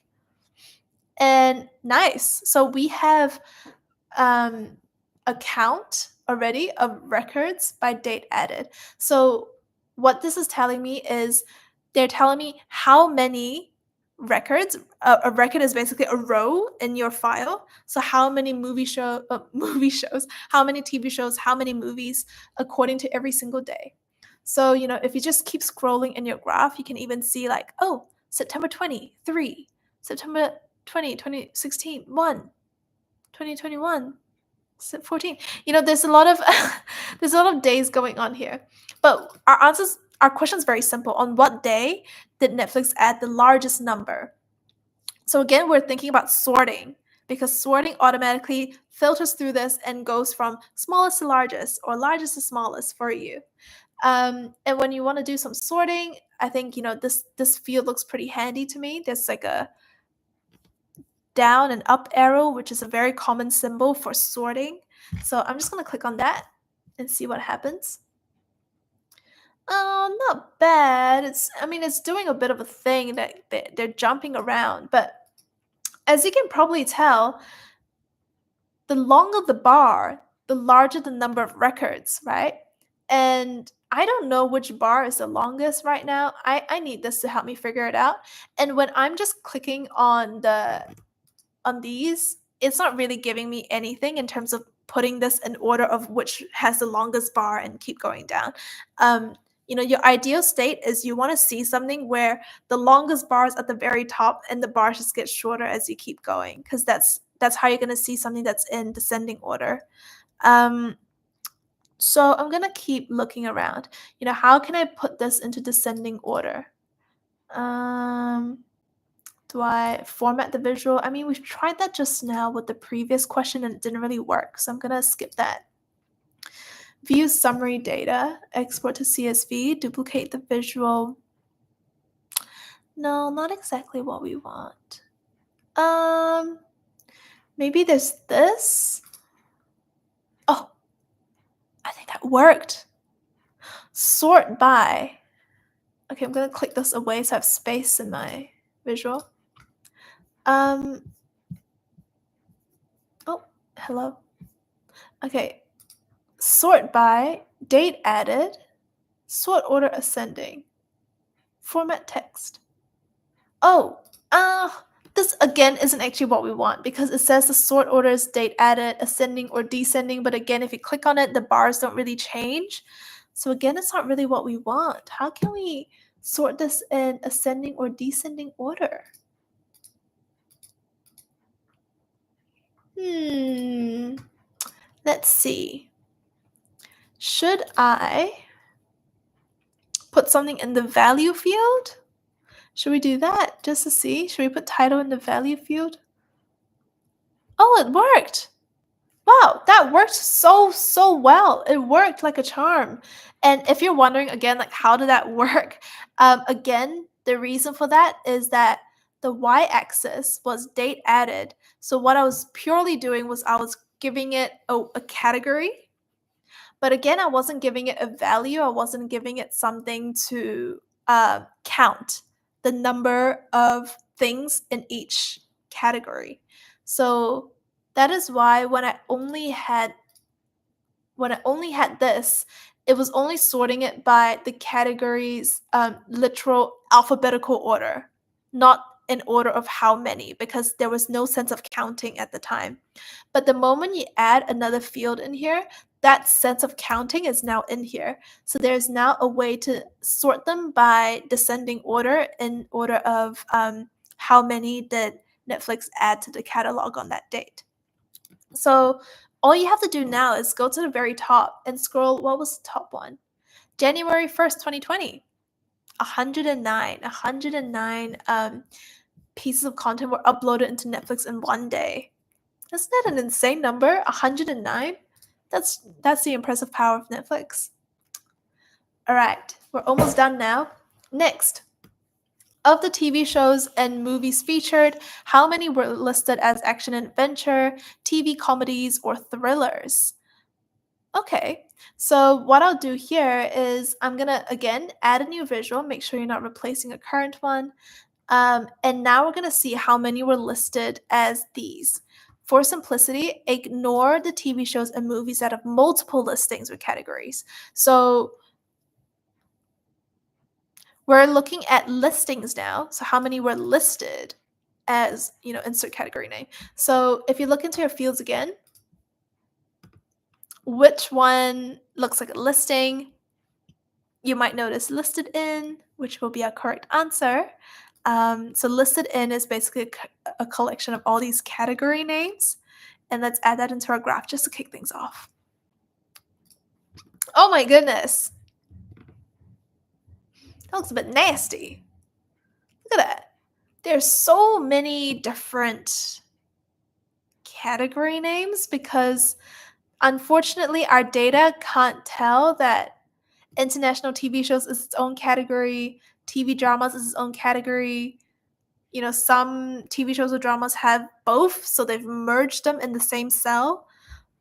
And nice. So we have a count already of records by date added. So what this is telling me is they're telling me how many records. A record is basically a row in your file. So how many movie shows, how many TV shows, how many movies according to every single day. So, you know, if you just keep scrolling in your graph, you can even see like, oh, September 23, September 2016, 1, 2021, 14. You know, there's a lot of days going on here. But our question is very simple. On what day did Netflix add the largest number? So again, we're thinking about sorting because sorting automatically filters through this and goes from smallest to largest or largest to smallest for you. And when you want to do some sorting, I think, you know, this field looks pretty handy to me. There's like a down and up arrow, which is a very common symbol for sorting. So I'm just going to click on that and see what happens. Oh, not bad. It's doing a bit of a thing that they're jumping around, but as you can probably tell, the longer the bar, the larger the number of records, right? And I don't know which bar is the longest right now. I need this to help me figure it out. And when I'm just clicking on these, it's not really giving me anything in terms of putting this in order of which has the longest bar and keep going down. You know, your ideal state is you want to see something where the longest bar is at the very top and the bars just get shorter as you keep going, because that's how you're going to see something that's in descending order. So I'm going to keep looking around. You know, how can I put this into descending order? Do I format the visual? I mean, we've tried that just now with the previous question and it didn't really work, so I'm going to skip that. View summary data, export to CSV, duplicate the visual. No, not exactly what we want. Maybe there's this. Oh, I think that worked. Sort by. Okay, I'm going to click this away so I have space in my visual. Oh, hello. Okay. Sort by, date added, sort order ascending, format text. Oh, This again isn't actually what we want because it says the sort order is date added, ascending or descending. But again, if you click on it, the bars don't really change. So again, it's not really what we want. How can we sort this in ascending or descending order? Let's see. Should I put something in the value field? Should we do that just to see? Should we put title in the value field? Oh, it worked. Wow, that worked so well. It worked like a charm. And if you're wondering again, like how did that work? Again, the reason for that is that the y-axis was date added. So what I was purely doing was I was giving it a category. But again, I wasn't giving it a value. I wasn't giving it something to count the number of things in each category. So that is why when I only had this, it was only sorting it by the category's literal alphabetical order, not in order of how many, because there was no sense of counting at the time. But the moment you add another field in here, that sense of counting is now in here. So there's now a way to sort them by descending order in order of how many did Netflix add to the catalog on that date. So all you have to do now is go to the very top and scroll. What was the top one? January 1st, 2020. 109 pieces of content were uploaded into Netflix in one day. Isn't that an insane number? 109? That's the impressive power of Netflix. All right, we're almost done now. Next, of the TV shows and movies featured, how many were listed as action and adventure, TV comedies, or thrillers? Okay, so what I'll do here is I'm gonna again add a new visual, make sure you're not replacing a current one. And now we're gonna see how many were listed as these. For simplicity, ignore the TV shows and movies that have multiple listings or categories. So we're looking at listings now. So how many were listed as, insert category name. So if you look into your fields again, which one looks like a listing? You might notice listed in, which will be a correct answer. So listed in is basically a collection of all these category names. And let's add that into our graph just to kick things off. Oh my goodness. That looks a bit nasty. Look at that. There's so many different category names because unfortunately our data can't tell that international TV shows is its own category, TV dramas is its own category. Some TV shows or dramas have both, so they've merged them in the same cell.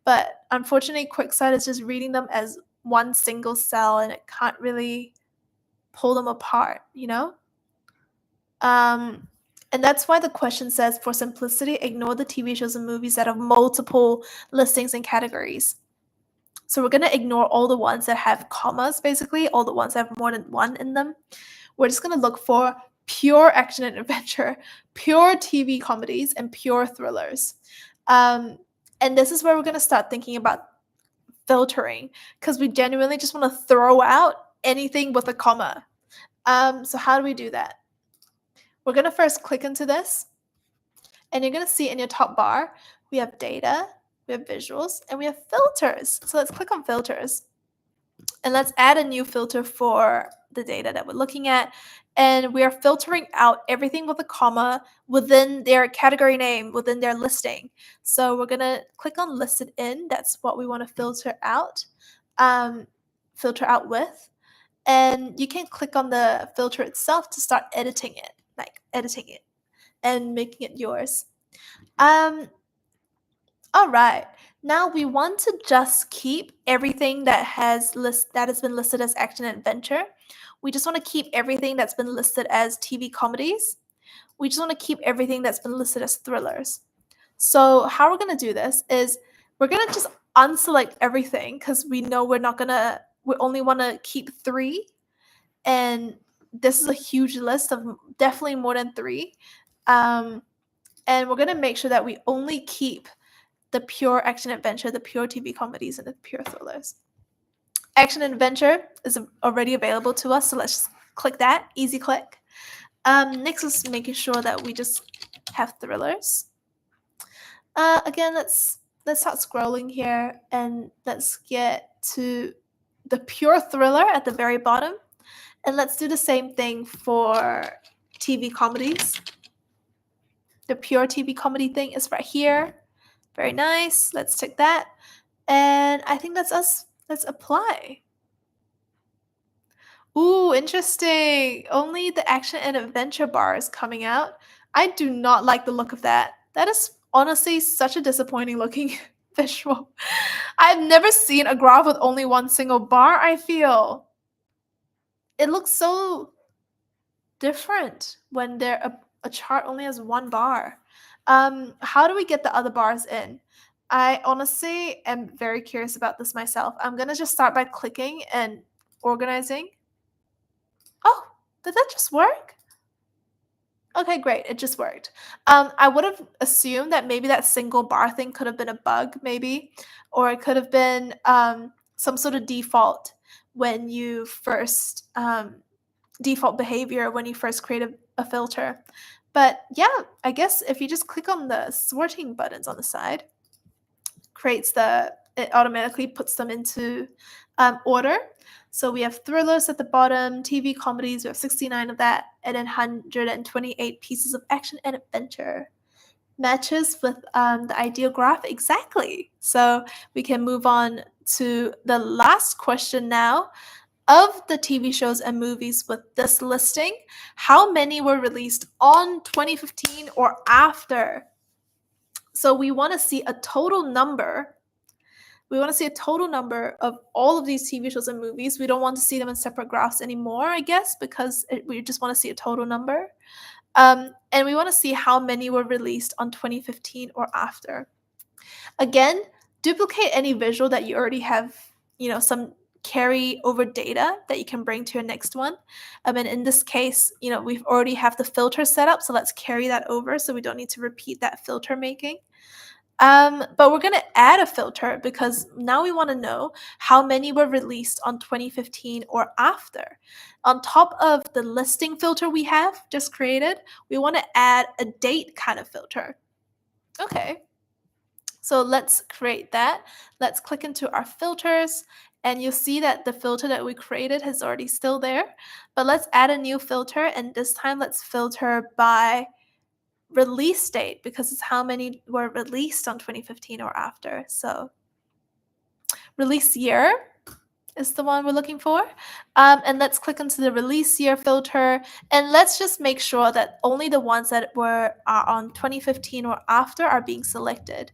But unfortunately, QuickSight is just reading them as one single cell, and it can't really pull them apart, And that's why the question says, for simplicity, ignore the TV shows and movies that have multiple listings and categories. So we're going to ignore all the ones that have commas, basically, all the ones that have more than one in them. We're just going to look for pure action and adventure, pure TV comedies, and pure thrillers. And this is where we're going to start thinking about filtering, because we genuinely just want to throw out anything with a comma. So how do we do that? We're going to first click into this, and you're going to see in your top bar, we have data, we have visuals, and we have filters. So let's click on filters. And let's add a new filter for the data that we're looking at. And we are filtering out everything with a comma within their category name, within their listing. So we're going to click on listed in. That's what we want to filter out with. And you can click on the filter itself to start editing it and making it yours. All right. Now we want to just keep everything that has been listed as action and adventure. We just want to keep everything that's been listed as TV comedies. We just want to keep everything that's been listed as thrillers. So how we're going to do this is we're going to just unselect everything because we know we only want to keep 3. And this is a huge list of definitely more than 3. and we're going to make sure that we only keep the pure action adventure, the pure TV comedies, and the pure thrillers. Action adventure is already available to us, so let's just click that. Easy click. Next is making sure that we just have thrillers. Again, let's start scrolling here, and let's get to the pure thriller at the very bottom. And let's do the same thing for TV comedies. The pure TV comedy thing is right here. Very nice. Let's tick that. And I think that's us. Let's apply. Ooh, interesting. Only the action and adventure bar is coming out. I do not like the look of that. That is honestly such a disappointing looking visual. I've never seen a graph with only one single bar, I feel. It looks so different when a chart only has one bar. How do we get the other bars in? I honestly am very curious about this myself. I'm going to just start by clicking and organizing. Oh, did that just work? Okay, great. It just worked. I would have assumed that maybe that single bar thing could have been a bug, maybe, or it could have been some sort of default when you first default behavior when you first create a filter. But yeah, I guess if you just click on the sorting buttons on the side, it automatically puts them into order. So we have thrillers at the bottom, TV comedies, we have 69 of that, and then 128 pieces of action and adventure. Matches with the ideal graph exactly. So we can move on to the last question now. Of the TV shows and movies with this listing, how many were released on 2015 or after? So we want to see a total number. We want to see a total number of all of these TV shows and movies. We don't want to see them in separate graphs anymore, I guess, because we just want to see a total number. And we want to see how many were released on 2015 or after. Again, duplicate any visual that you already have, some carry over data that you can bring to your next one. And in this case, we already have the filter set up, so let's carry that over so we don't need to repeat that filter making. But we're going to add a filter because now we want to know how many were released on 2015 or after. On top of the listing filter we have just created, we want to add a date kind of filter. Okay. So let's create that. Let's click into our filters, and you'll see that the filter that we created is already still there. But let's add a new filter, and this time let's filter by release date because it's how many were released on 2015 or after. So release year is the one we're looking for. And let's click into the release year filter, and let's just make sure that only the ones that are on 2015 or after are being selected.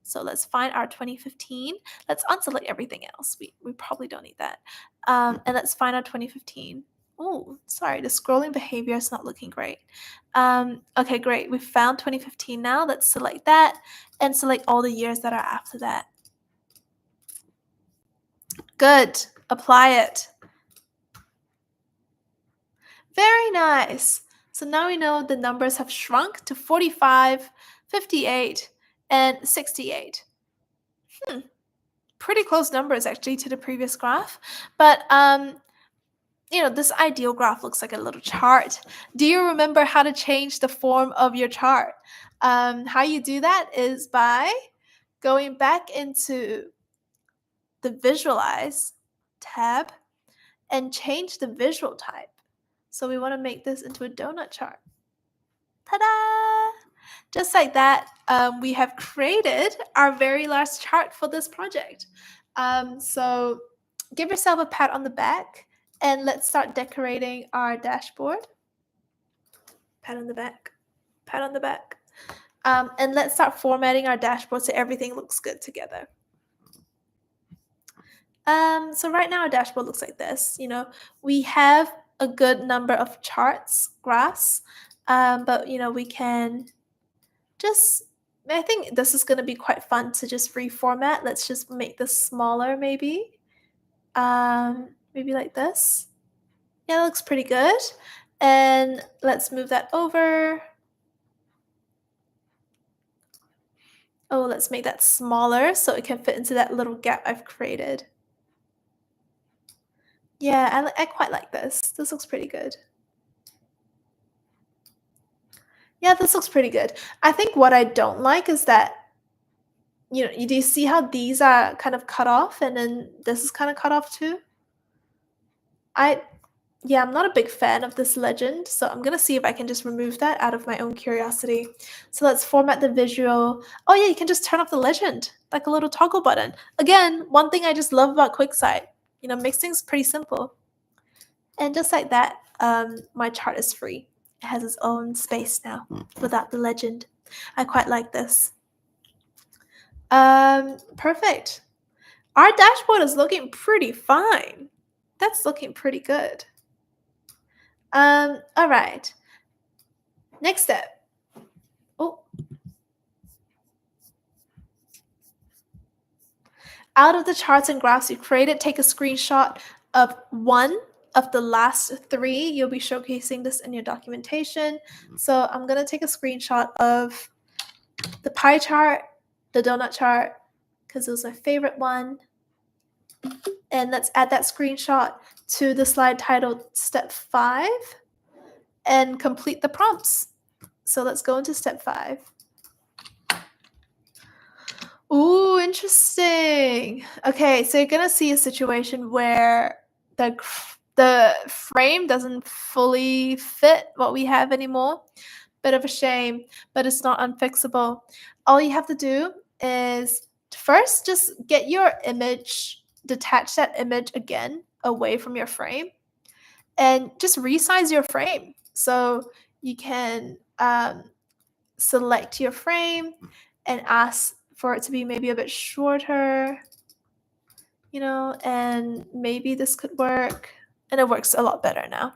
So let's find our 2015. Let's unselect everything else. We probably don't need that. And let's find our 2015. Oh, sorry, the scrolling behavior is not looking great. Okay, great. We found 2015 now. Let's select that and select all the years that are after that. Good. Apply it. Very nice. So now we know the numbers have shrunk to 45, 58, and 68. Pretty close numbers actually to the previous graph. But this ideal graph looks like a little chart. Do you remember how to change the form of your chart? How you do that is by going back into the Visualize tab and change the visual type. So we want to make this into a donut chart. Ta-da! Just like that, we have created our very last chart for this project. So give yourself a pat on the back, and let's start decorating our dashboard. Pat on the back. Pat on the back. And let's start formatting our dashboard so everything looks good together. So right now our dashboard looks like this. We have a good number of charts, graphs, but we can just, I think this is going to be quite fun to just reformat. Let's just make this smaller maybe. Maybe like this. Yeah, that looks pretty good. And let's move that over. Oh, let's make that smaller so it can fit into that little gap I've created. Yeah, I quite like this. This looks pretty good. Yeah, this looks pretty good. I think what I don't like is that, do you see how these are kind of cut off and then this is kind of cut off too? Yeah, I'm not a big fan of this legend, so I'm gonna see if I can just remove that out of my own curiosity. So let's format the visual. Oh yeah, you can just turn off the legend, like a little toggle button. Again, one thing I just love about QuickSight, makes things pretty simple. And just like that, my chart is free. It has its own space now without the legend. I quite like this. Perfect. Our dashboard is looking pretty fine. That's looking pretty good. All right. Next step. Oh. Out of the charts and graphs you created, take a screenshot of one of the last 3. You'll be showcasing this in your documentation. So I'm going to take a screenshot of the pie chart, the donut chart, because it was my favorite one. And let's add that screenshot to the slide titled Step 5 and complete the prompts. So let's go into Step 5. Ooh, interesting. Okay, so you're gonna see a situation where the frame doesn't fully fit what we have anymore. Bit of a shame, but it's not unfixable. All you have to do is first just get your image, detach that image again away from your frame, and just resize your frame. So you can select your frame and ask for it to be maybe a bit shorter, and maybe this could work. And it works a lot better now.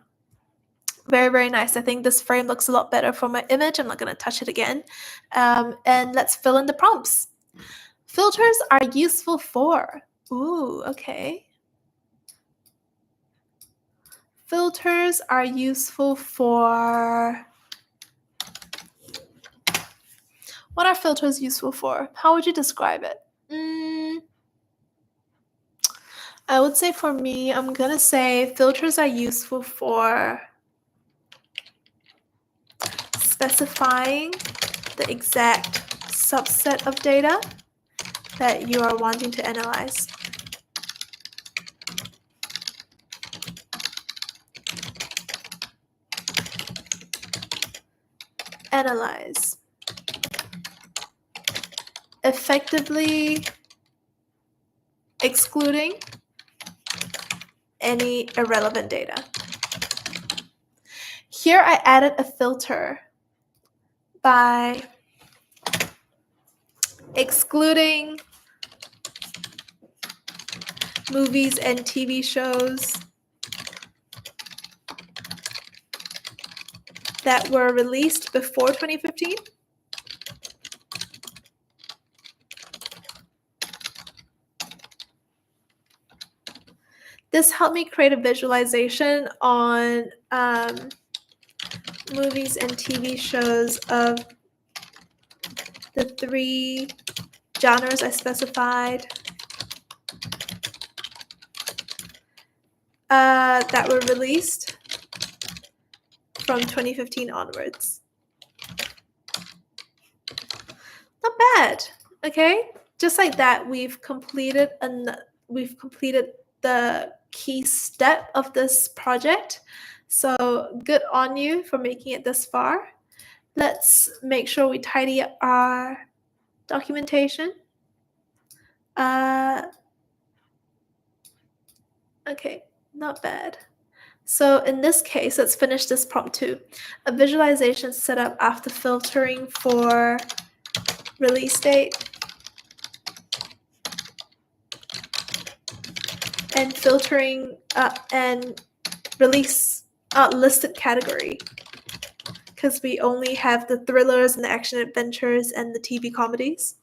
Very, very nice. I think this frame looks a lot better for my image. I'm not going to touch it again. And let's fill in the prompts. Filters are useful for. Ooh, okay. Filters are useful for. What are filters useful for? How would you describe it? I would say for me, I'm going to say filters are useful for specifying the exact subset of data that you are wanting to analyze. Analyze. Effectively excluding any irrelevant data. Here I added a filter by excluding movies and TV shows that were released before 2015. This helped me create a visualization on movies and TV shows of the 3 genres I specified that were released from 2015 onwards. Not bad. Okay, just like that, we've completed the key step of this project. So good on you for making it this far. Let's make sure we tidy up our documentation. Okay, not bad. So in this case, let's finish this prompt 2. A visualization set up after filtering for release date and filtering and release listed category, because we only have the thrillers and the action adventures and the TV comedies.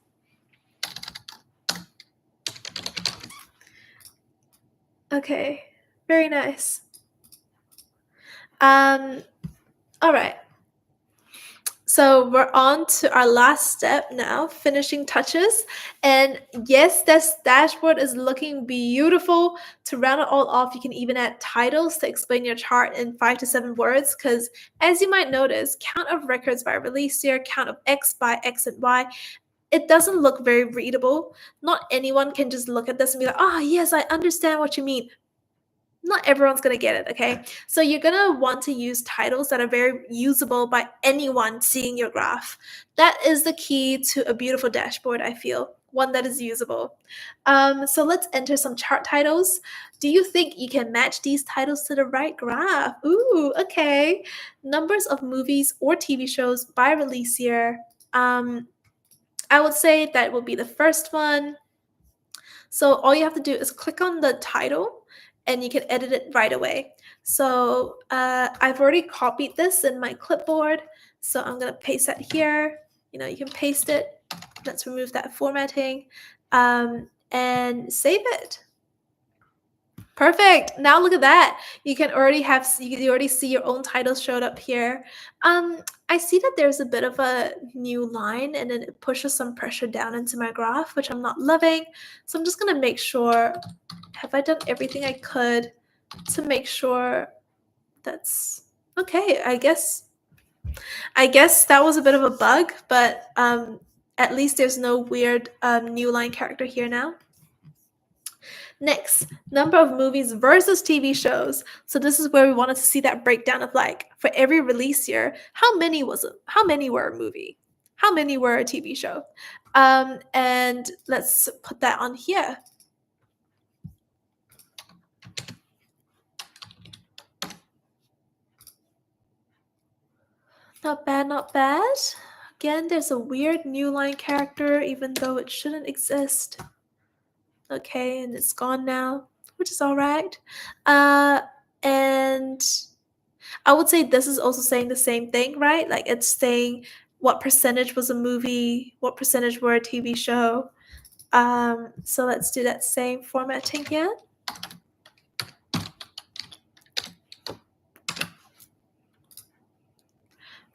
Okay, very nice. All right. So we're on to our last step now, finishing touches. And yes, this dashboard is looking beautiful. To round it all off, you can even add titles to explain your chart in 5 to 7 words, because as you might notice, count of records by release year, count of X by X and Y, it doesn't look very readable. Not anyone can just look at this and be like, oh, yes, I understand what you mean. Not everyone's going to get it, okay? So you're going to want to use titles that are very usable by anyone seeing your graph. That is the key to a beautiful dashboard, I feel. One that is usable. So let's enter some chart titles. Do you think you can match these titles to the right graph? Ooh, okay. Numbers of movies or TV shows by release year. I would say that will be the first one. So all you have to do is click on the title and you can edit it right away. So I've already copied this in my clipboard. So I'm going to paste that here. You know, you can paste it. Let's remove that formatting and save it. Perfect. Now look at that. You can already see your own titles showed up here. I see that there's a bit of a new line and then it pushes some pressure down into my graph, which I'm not loving. So I'm just gonna make sure, have I done everything I could to make sure that's okay? I guess that was a bit of a bug, but at least there's no weird new line character here now. Next, number of movies versus TV shows. So this is where we wanted to see that breakdown of like for every release year, how many were a movie? How many were a TV show? And let's put that on here. Not bad, not bad. Again, there's a weird new line character, even though it shouldn't exist. Okay, and it's gone now, which is all right. And I would say this is also saying the same thing, right? Like it's saying what percentage was a movie, what percentage were a TV show. So let's do that same formatting here.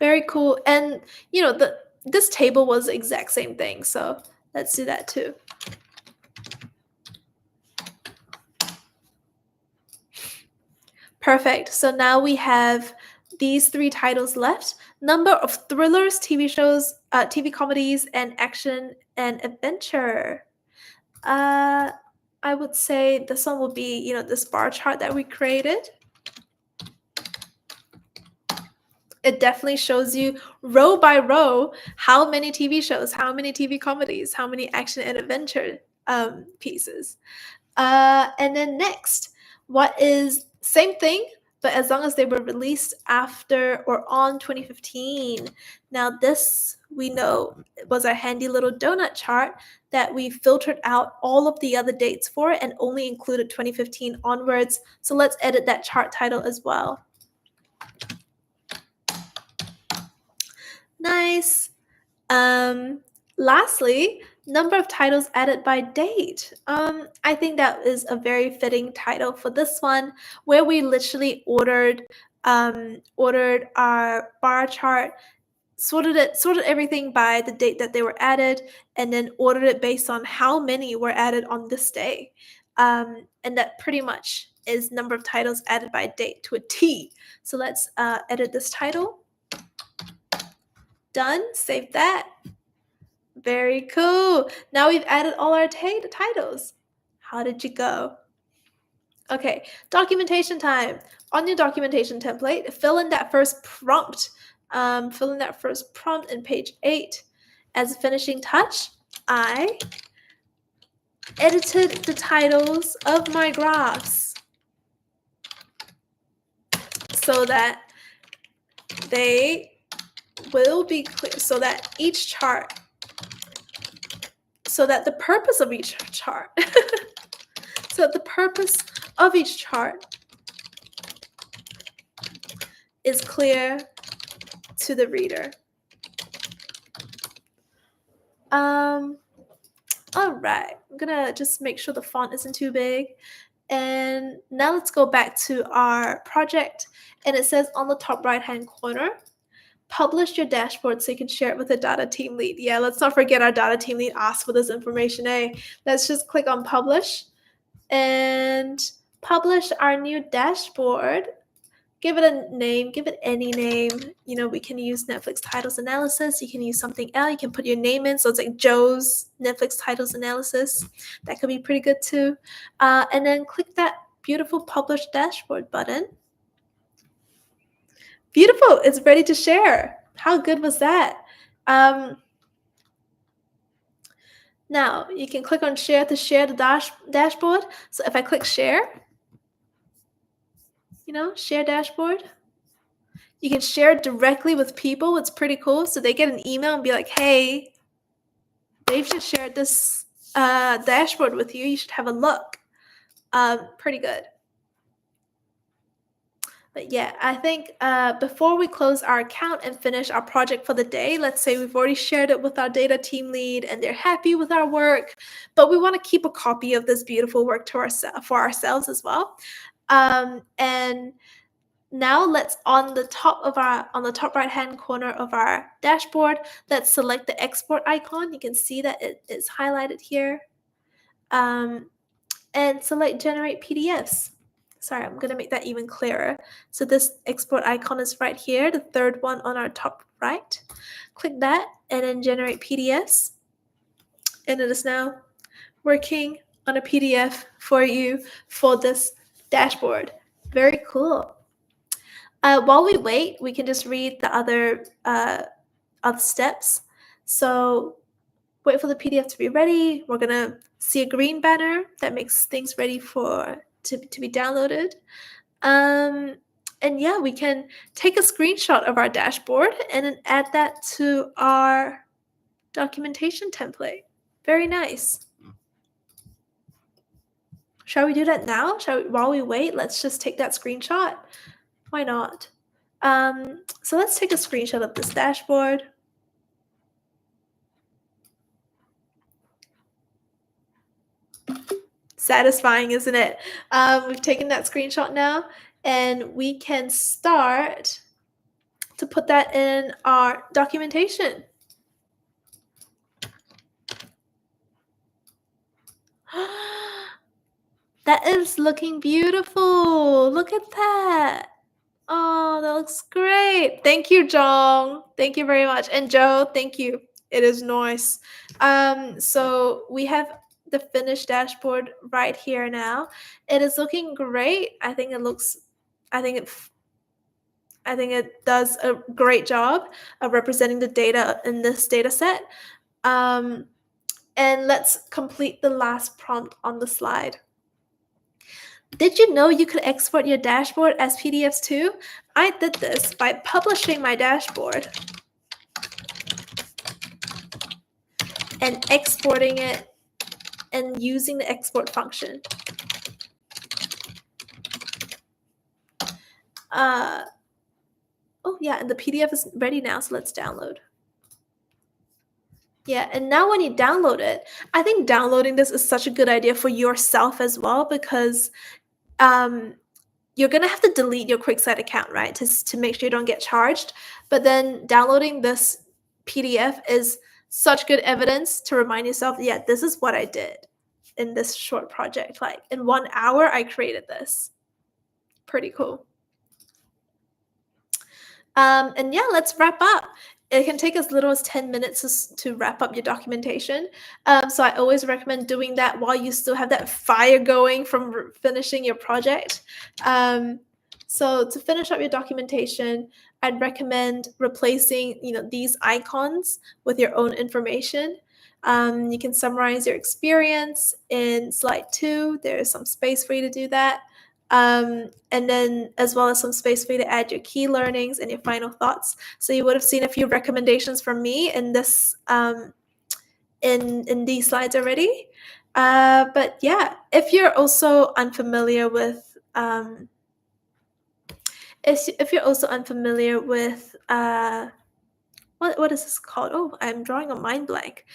Very cool. And you know, this table was the exact same thing. So let's do that too. Perfect. So now we have these 3 titles left. Number of thrillers, TV shows, TV comedies, and action and adventure. I would say this one will be, you know, this bar chart that we created. It definitely shows you row by row how many TV shows, how many TV comedies, how many action and adventure pieces. And then next, what is same thing, but as long as they were released after or on 2015. Now this, we know, was our handy little donut chart that we filtered out all of the other dates for and only included 2015 onwards. So let's edit that chart title as well. Nice. Lastly, number of titles added by date. I think that is a very fitting title for this one, where we literally ordered our bar chart, sorted everything by the date that they were added, and then ordered it based on how many were added on this day. And that pretty much is number of titles added by date to a T. So let's edit this title. Done. Save that. Very cool. Now we've added all our titles. How did you go? Okay, documentation time. On your documentation template, fill in that first prompt. Fill in that first prompt in page 8. As a finishing touch, I edited the titles of my graphs so that they will be clear, so that each chart, so that the purpose of each chart, so that the purpose of each chart is clear to the reader. All right, I'm gonna just make sure the font isn't too big. And now let's go back to our project. And it says on the top right-hand corner, publish your dashboard so you can share it with the data team lead. Yeah, let's not forget our data team lead asked for this information, eh? Let's just click on publish and publish our new dashboard. Give it a name, give it any name. You know, we can use Netflix titles analysis. You can use something else. You can put your name in. So it's like Joe's Netflix titles analysis. That could be pretty good too. And then click that beautiful publish dashboard button. Beautiful, it's ready to share. How good was that? Now you can click on share to share the dashboard. So if I click share, you know, share dashboard, you can share it directly with people. It's pretty cool. So they get an email and be like, hey, Dave should share this dashboard with you. You should have a look. Pretty good. But yeah, I think before we close our account and finish our project for the day, let's say we've already shared it with our data team lead and they're happy with our work, but we want to keep a copy of this beautiful work to for ourselves as well. And now let's on the top right hand corner of our dashboard, let's select the export icon. You can see that it is highlighted here. And select generate PDFs. Sorry, I'm going to make that even clearer. So this export icon is right here, the third one on our top right. Click that and then generate PDFs. And it is now working on a PDF for you for this dashboard. Very cool. While we wait, we can just read the other steps. So wait for the PDF to be ready. We're going to see a green banner that makes things ready to be downloaded. And yeah, we can take a screenshot of our dashboard and then add that to our documentation template. Very nice. Shall we do that now? While we wait, let's just take that screenshot. Why not? So let's take a screenshot of this dashboard. Satisfying, isn't it? We've taken that screenshot now, and we can start to put that in our documentation. That is looking beautiful. Look at that. Oh, that looks great. Thank you, Jong. Thank you very much. And Joe, thank you. It is nice. So we have the finished dashboard right here now. It is looking great. I think it does a great job of representing the data in this data set. And let's complete the last prompt on the slide. Did you know you could export your dashboard as PDFs too? I did this by publishing my dashboard and exporting it and using the export function. Oh yeah, and the PDF is ready now, so let's download. Yeah, and now when you download it, I think downloading this is such a good idea for yourself as well, because you're going to have to delete your QuickSight account, right, to make sure you don't get charged. But then downloading this PDF is such good evidence to remind yourself, yeah, this is what I did in this short project. Like in 1 hour, I created this. Pretty cool. And yeah, let's wrap up. It can take as little as 10 minutes to wrap up your documentation. So I always recommend doing that while you still have that fire going from finishing your project. So to finish up your documentation, I'd recommend replacing these icons with your own information. You can summarize your experience in slide 2. There's some space for you to do that. And then as well as some space for you to add your key learnings and your final thoughts. So you would have seen a few recommendations from me in this in these slides already. But yeah, if you're also unfamiliar with what is this called? Oh, I'm drawing a mind blank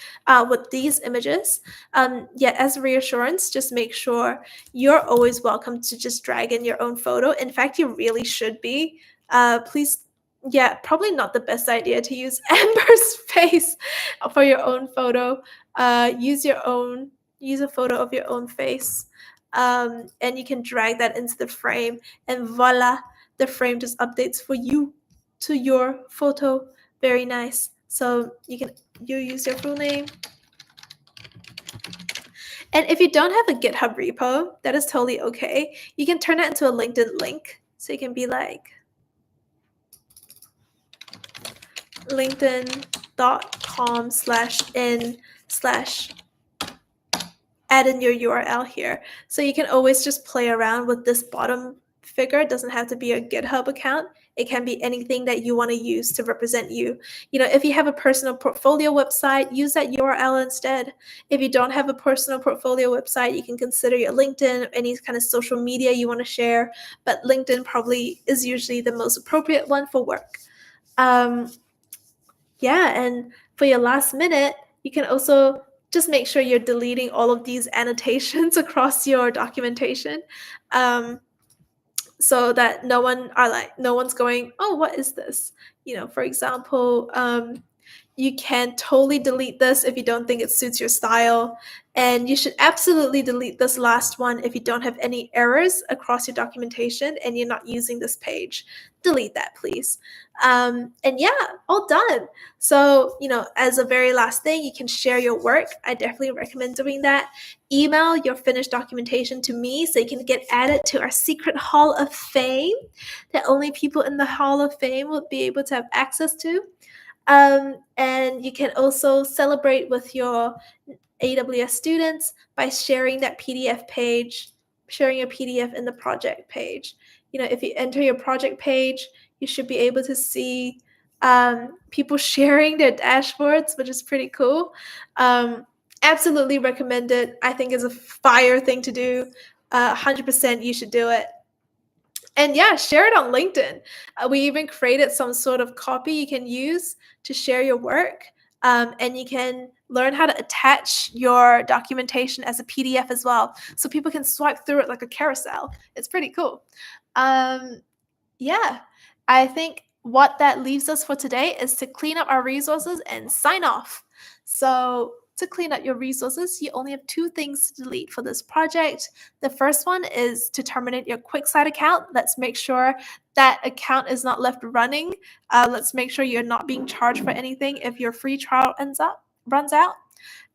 with these images. Yeah, as a reassurance, just make sure you're always welcome to just drag in your own photo. In fact, you really should be. Please Yeah, probably not the best idea to use Amber's face for your own photo. Use your own, use a photo of your own face, and you can drag that into the frame, and voila, the frame just updates for you to your photo. Very nice. So you use your full name, and if you don't have a GitHub repo, that is totally okay. You can turn that into a LinkedIn link, so you can be like linkedin.com/in/ add in your URL here. So you can always just play around with this bottom figure. It doesn't have to be a GitHub account. It can be anything that you want to use to represent you. You know, if you have a personal portfolio website, use that URL instead. If you don't have a personal portfolio website, you can consider your LinkedIn or any kind of social media you want to share. But LinkedIn probably is usually the most appropriate one for work. Yeah, and for your last minute, you can also just make sure you're deleting all of these annotations across your documentation, so that no one's going, oh, what is this? You know, for example, you can totally delete this if you don't think it suits your style. And you should absolutely delete this last one if you don't have any errors across your documentation and you're not using this page. Delete that, please. And yeah, all done. So, you know, as a very last thing, you can share your work. I definitely recommend doing that. Email your finished documentation to me so you can get added to our secret Hall of Fame that only people in the Hall of Fame will be able to have access to. And you can also celebrate with your AWS students by sharing that PDF page, sharing a PDF in the project page. You know, if you enter your project page, you should be able to see people sharing their dashboards, which is pretty cool. Absolutely recommend it. I think it's a fire thing to do. 100% you should do it. And yeah, share it on LinkedIn. We even created some sort of copy you can use to share your work. And you can learn how to attach your documentation as a PDF as well. So people can swipe through it like a carousel. It's pretty cool. Yeah, I think what that leaves us for today is to clean up our resources and sign off. So to clean up your resources, you only have 2 things to delete for this project. The first one is to terminate your QuickSight account. Let's make sure that account is not left running. Let's make sure you're not being charged for anything if your free trial runs out.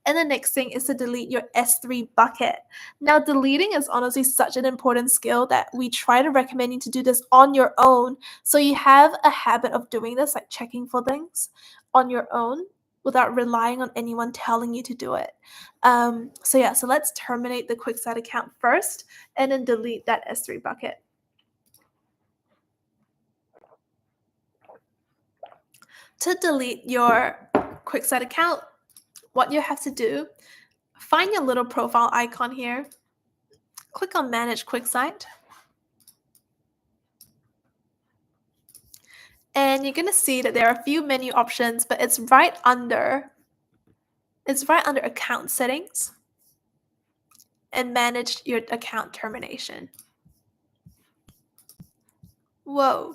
And the next thing is to delete your S3 bucket. Now, deleting is honestly such an important skill that we try to recommend you to do this on your own. So you have a habit of doing this, like checking for things on your own without relying on anyone telling you to do it. So let's terminate the QuickSight account first and then delete that S3 bucket. To delete your QuickSight account, what you have to do, find your little profile icon here, click on Manage QuickSight, and you're going to see that there are a few menu options, but it's right under Account Settings and Manage your account termination. Whoa.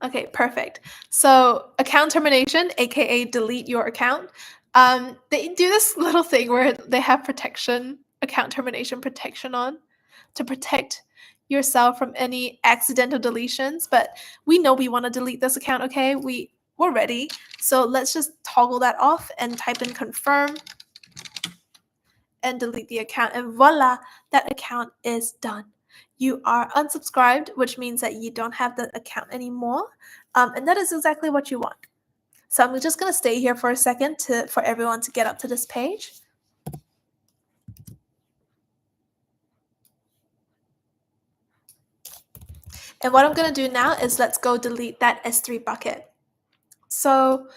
Okay, perfect. So account termination, aka delete your account. They do this little thing where they have account termination protection on to protect yourself from any accidental deletions. But we know we want to delete this account, okay? We're ready. So let's just toggle that off and type in confirm and delete the account. And voila, that account is done. You are unsubscribed, which means that you don't have the account anymore. And that is exactly what you want. So I'm just going to stay here for a second for everyone to get up to this page. And what I'm going to do now is let's go delete that S3 bucket. So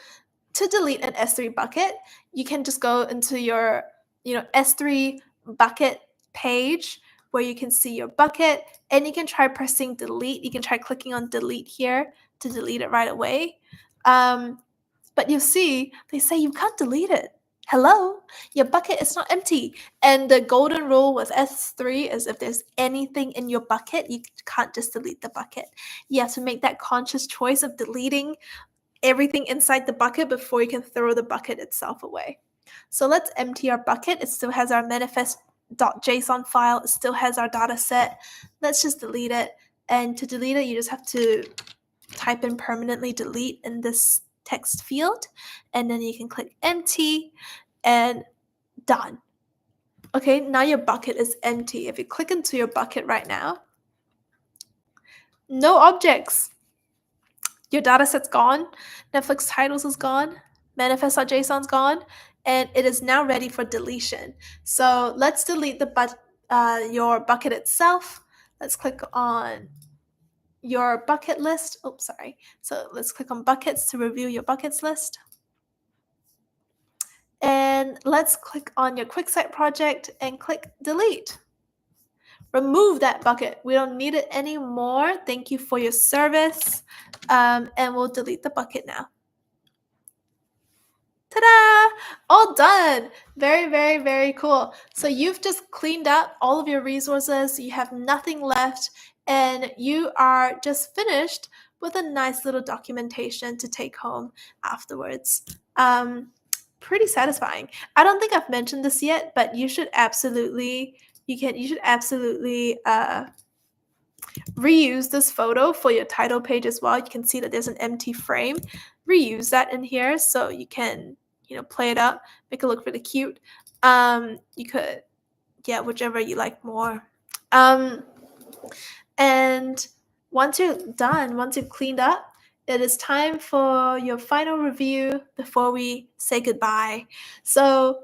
to delete an S3 bucket, you can just go into your S3 bucket page where you can see your bucket, and you can try pressing delete. You can try clicking on delete here to delete it right away. But you see, they say you can't delete it. Hello, your bucket is not empty. And the golden rule with S3 is if there's anything in your bucket, you can't just delete the bucket. You have to make that conscious choice of deleting everything inside the bucket before you can throw the bucket itself away. So let's empty our bucket. It still has our manifest.json file. It still has our data set. Let's just delete it. And to delete it, you just have to type in permanently delete in this text field. And then you can click empty and done. Okay, now your bucket is empty. If you click into your bucket right now, no objects. Your dataset's gone, Netflix titles is gone, manifest.json's gone, and it is now ready for deletion. So let's delete your bucket itself. Let's click on your bucket list. Oh, sorry. So let's click on buckets to review your buckets list. And let's click on your QuickSight project and click delete. Remove that bucket. We don't need it anymore. Thank you for your service. And we'll delete the bucket now. Ta-da! All done. Very, very, very cool. So you've just cleaned up all of your resources. You have nothing left, and you are just finished with a nice little documentation to take home afterwards. Pretty satisfying. I don't think I've mentioned this yet, but you should absolutely reuse this photo for your title page as well. You can see that there's an empty frame. Reuse that in here so you can, play it up, make it look really cute. You could, whichever you like more. And once you're done, once you've cleaned up, it is time for your final review before we say goodbye. So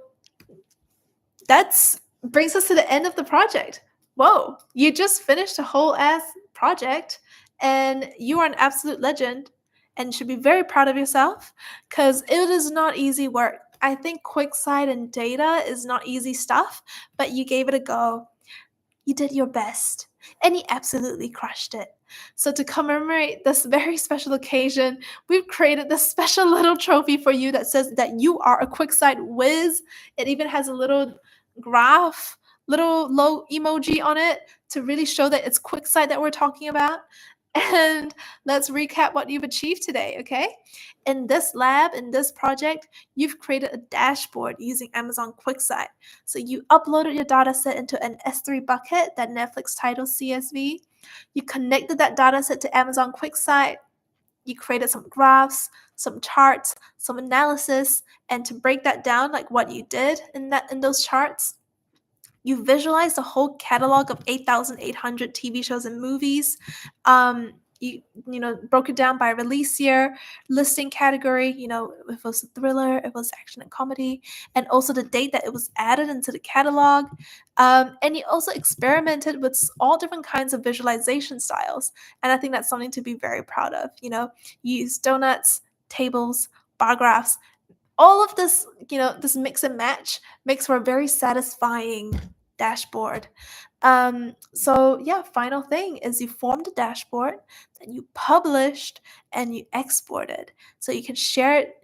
that brings us to the end of the project. Whoa, you just finished a whole ass project, and you are an absolute legend and should be very proud of yourself because it is not easy work. I think QuickSight and data is not easy stuff, but you gave it a go. You did your best, and you absolutely crushed it. So to commemorate this very special occasion, we've created this special little trophy for you that says that you are a QuickSight whiz. It even has a little graph, little low emoji on it to really show that it's QuickSight that we're talking about. And let's recap what you've achieved today, okay? In this lab, in this project, you've created a dashboard using Amazon QuickSight. So you uploaded your data set into an S3 bucket, that Netflix title CSV. You connected that data set to Amazon QuickSight. You created some graphs, some charts, some analysis, and to break that down, like what you did in those charts, you visualized the whole catalog of 8,800 TV shows and movies. You broke it down by release year, listing category, if it was a thriller, it was action and comedy, and also the date that it was added into the catalog. And you also experimented with all different kinds of visualization styles. And I think that's something to be very proud of. You use donuts, tables, bar graphs. All of this, this mix and match makes for a very satisfying dashboard. Final thing is you formed a dashboard, then you published and you exported so you can share it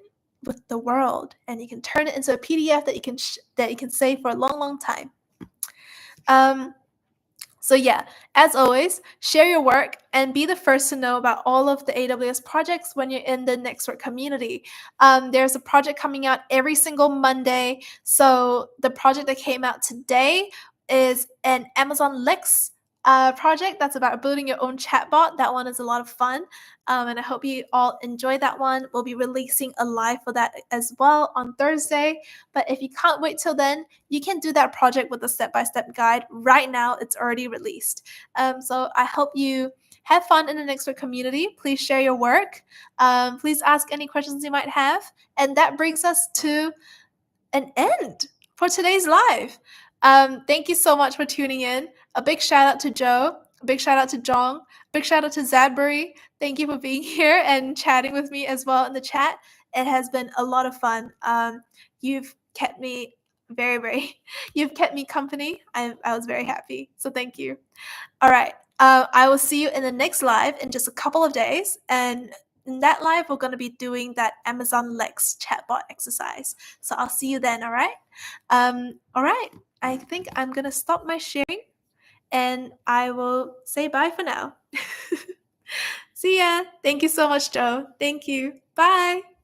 with the world, and you can turn it into a PDF that you can save for a long, long time. As always, share your work and be the first to know about all of the AWS projects when you're in the Nextwork community. There's a project coming out every single Monday. So the project that came out today is an Amazon Lex project that's about building your own chatbot. That one is a lot of fun, and I hope you all enjoy that one. We'll be releasing a live for that as well on Thursday. But if you can't wait till then, you can do that project with a step-by-step guide. Right now, it's already released. So I hope you have fun in the Nextwork community. Please share your work. Please ask any questions you might have. And that brings us to an end for today's live. Thank you so much for tuning in. A big shout out to Joe, a big shout out to Jong, a big shout out to Zadbury. Thank you for being here and chatting with me as well in the chat. It has been a lot of fun. You've kept me you've kept me company. I was very happy. So thank you. All right. I will see you in the next live in just a couple of days. And in that live, we're going to be doing that Amazon Lex chatbot exercise. So I'll see you then, all right? All right, I think I'm going to stop my sharing and I will say bye for now. See ya. Thank you so much, Joe. Thank you. Bye.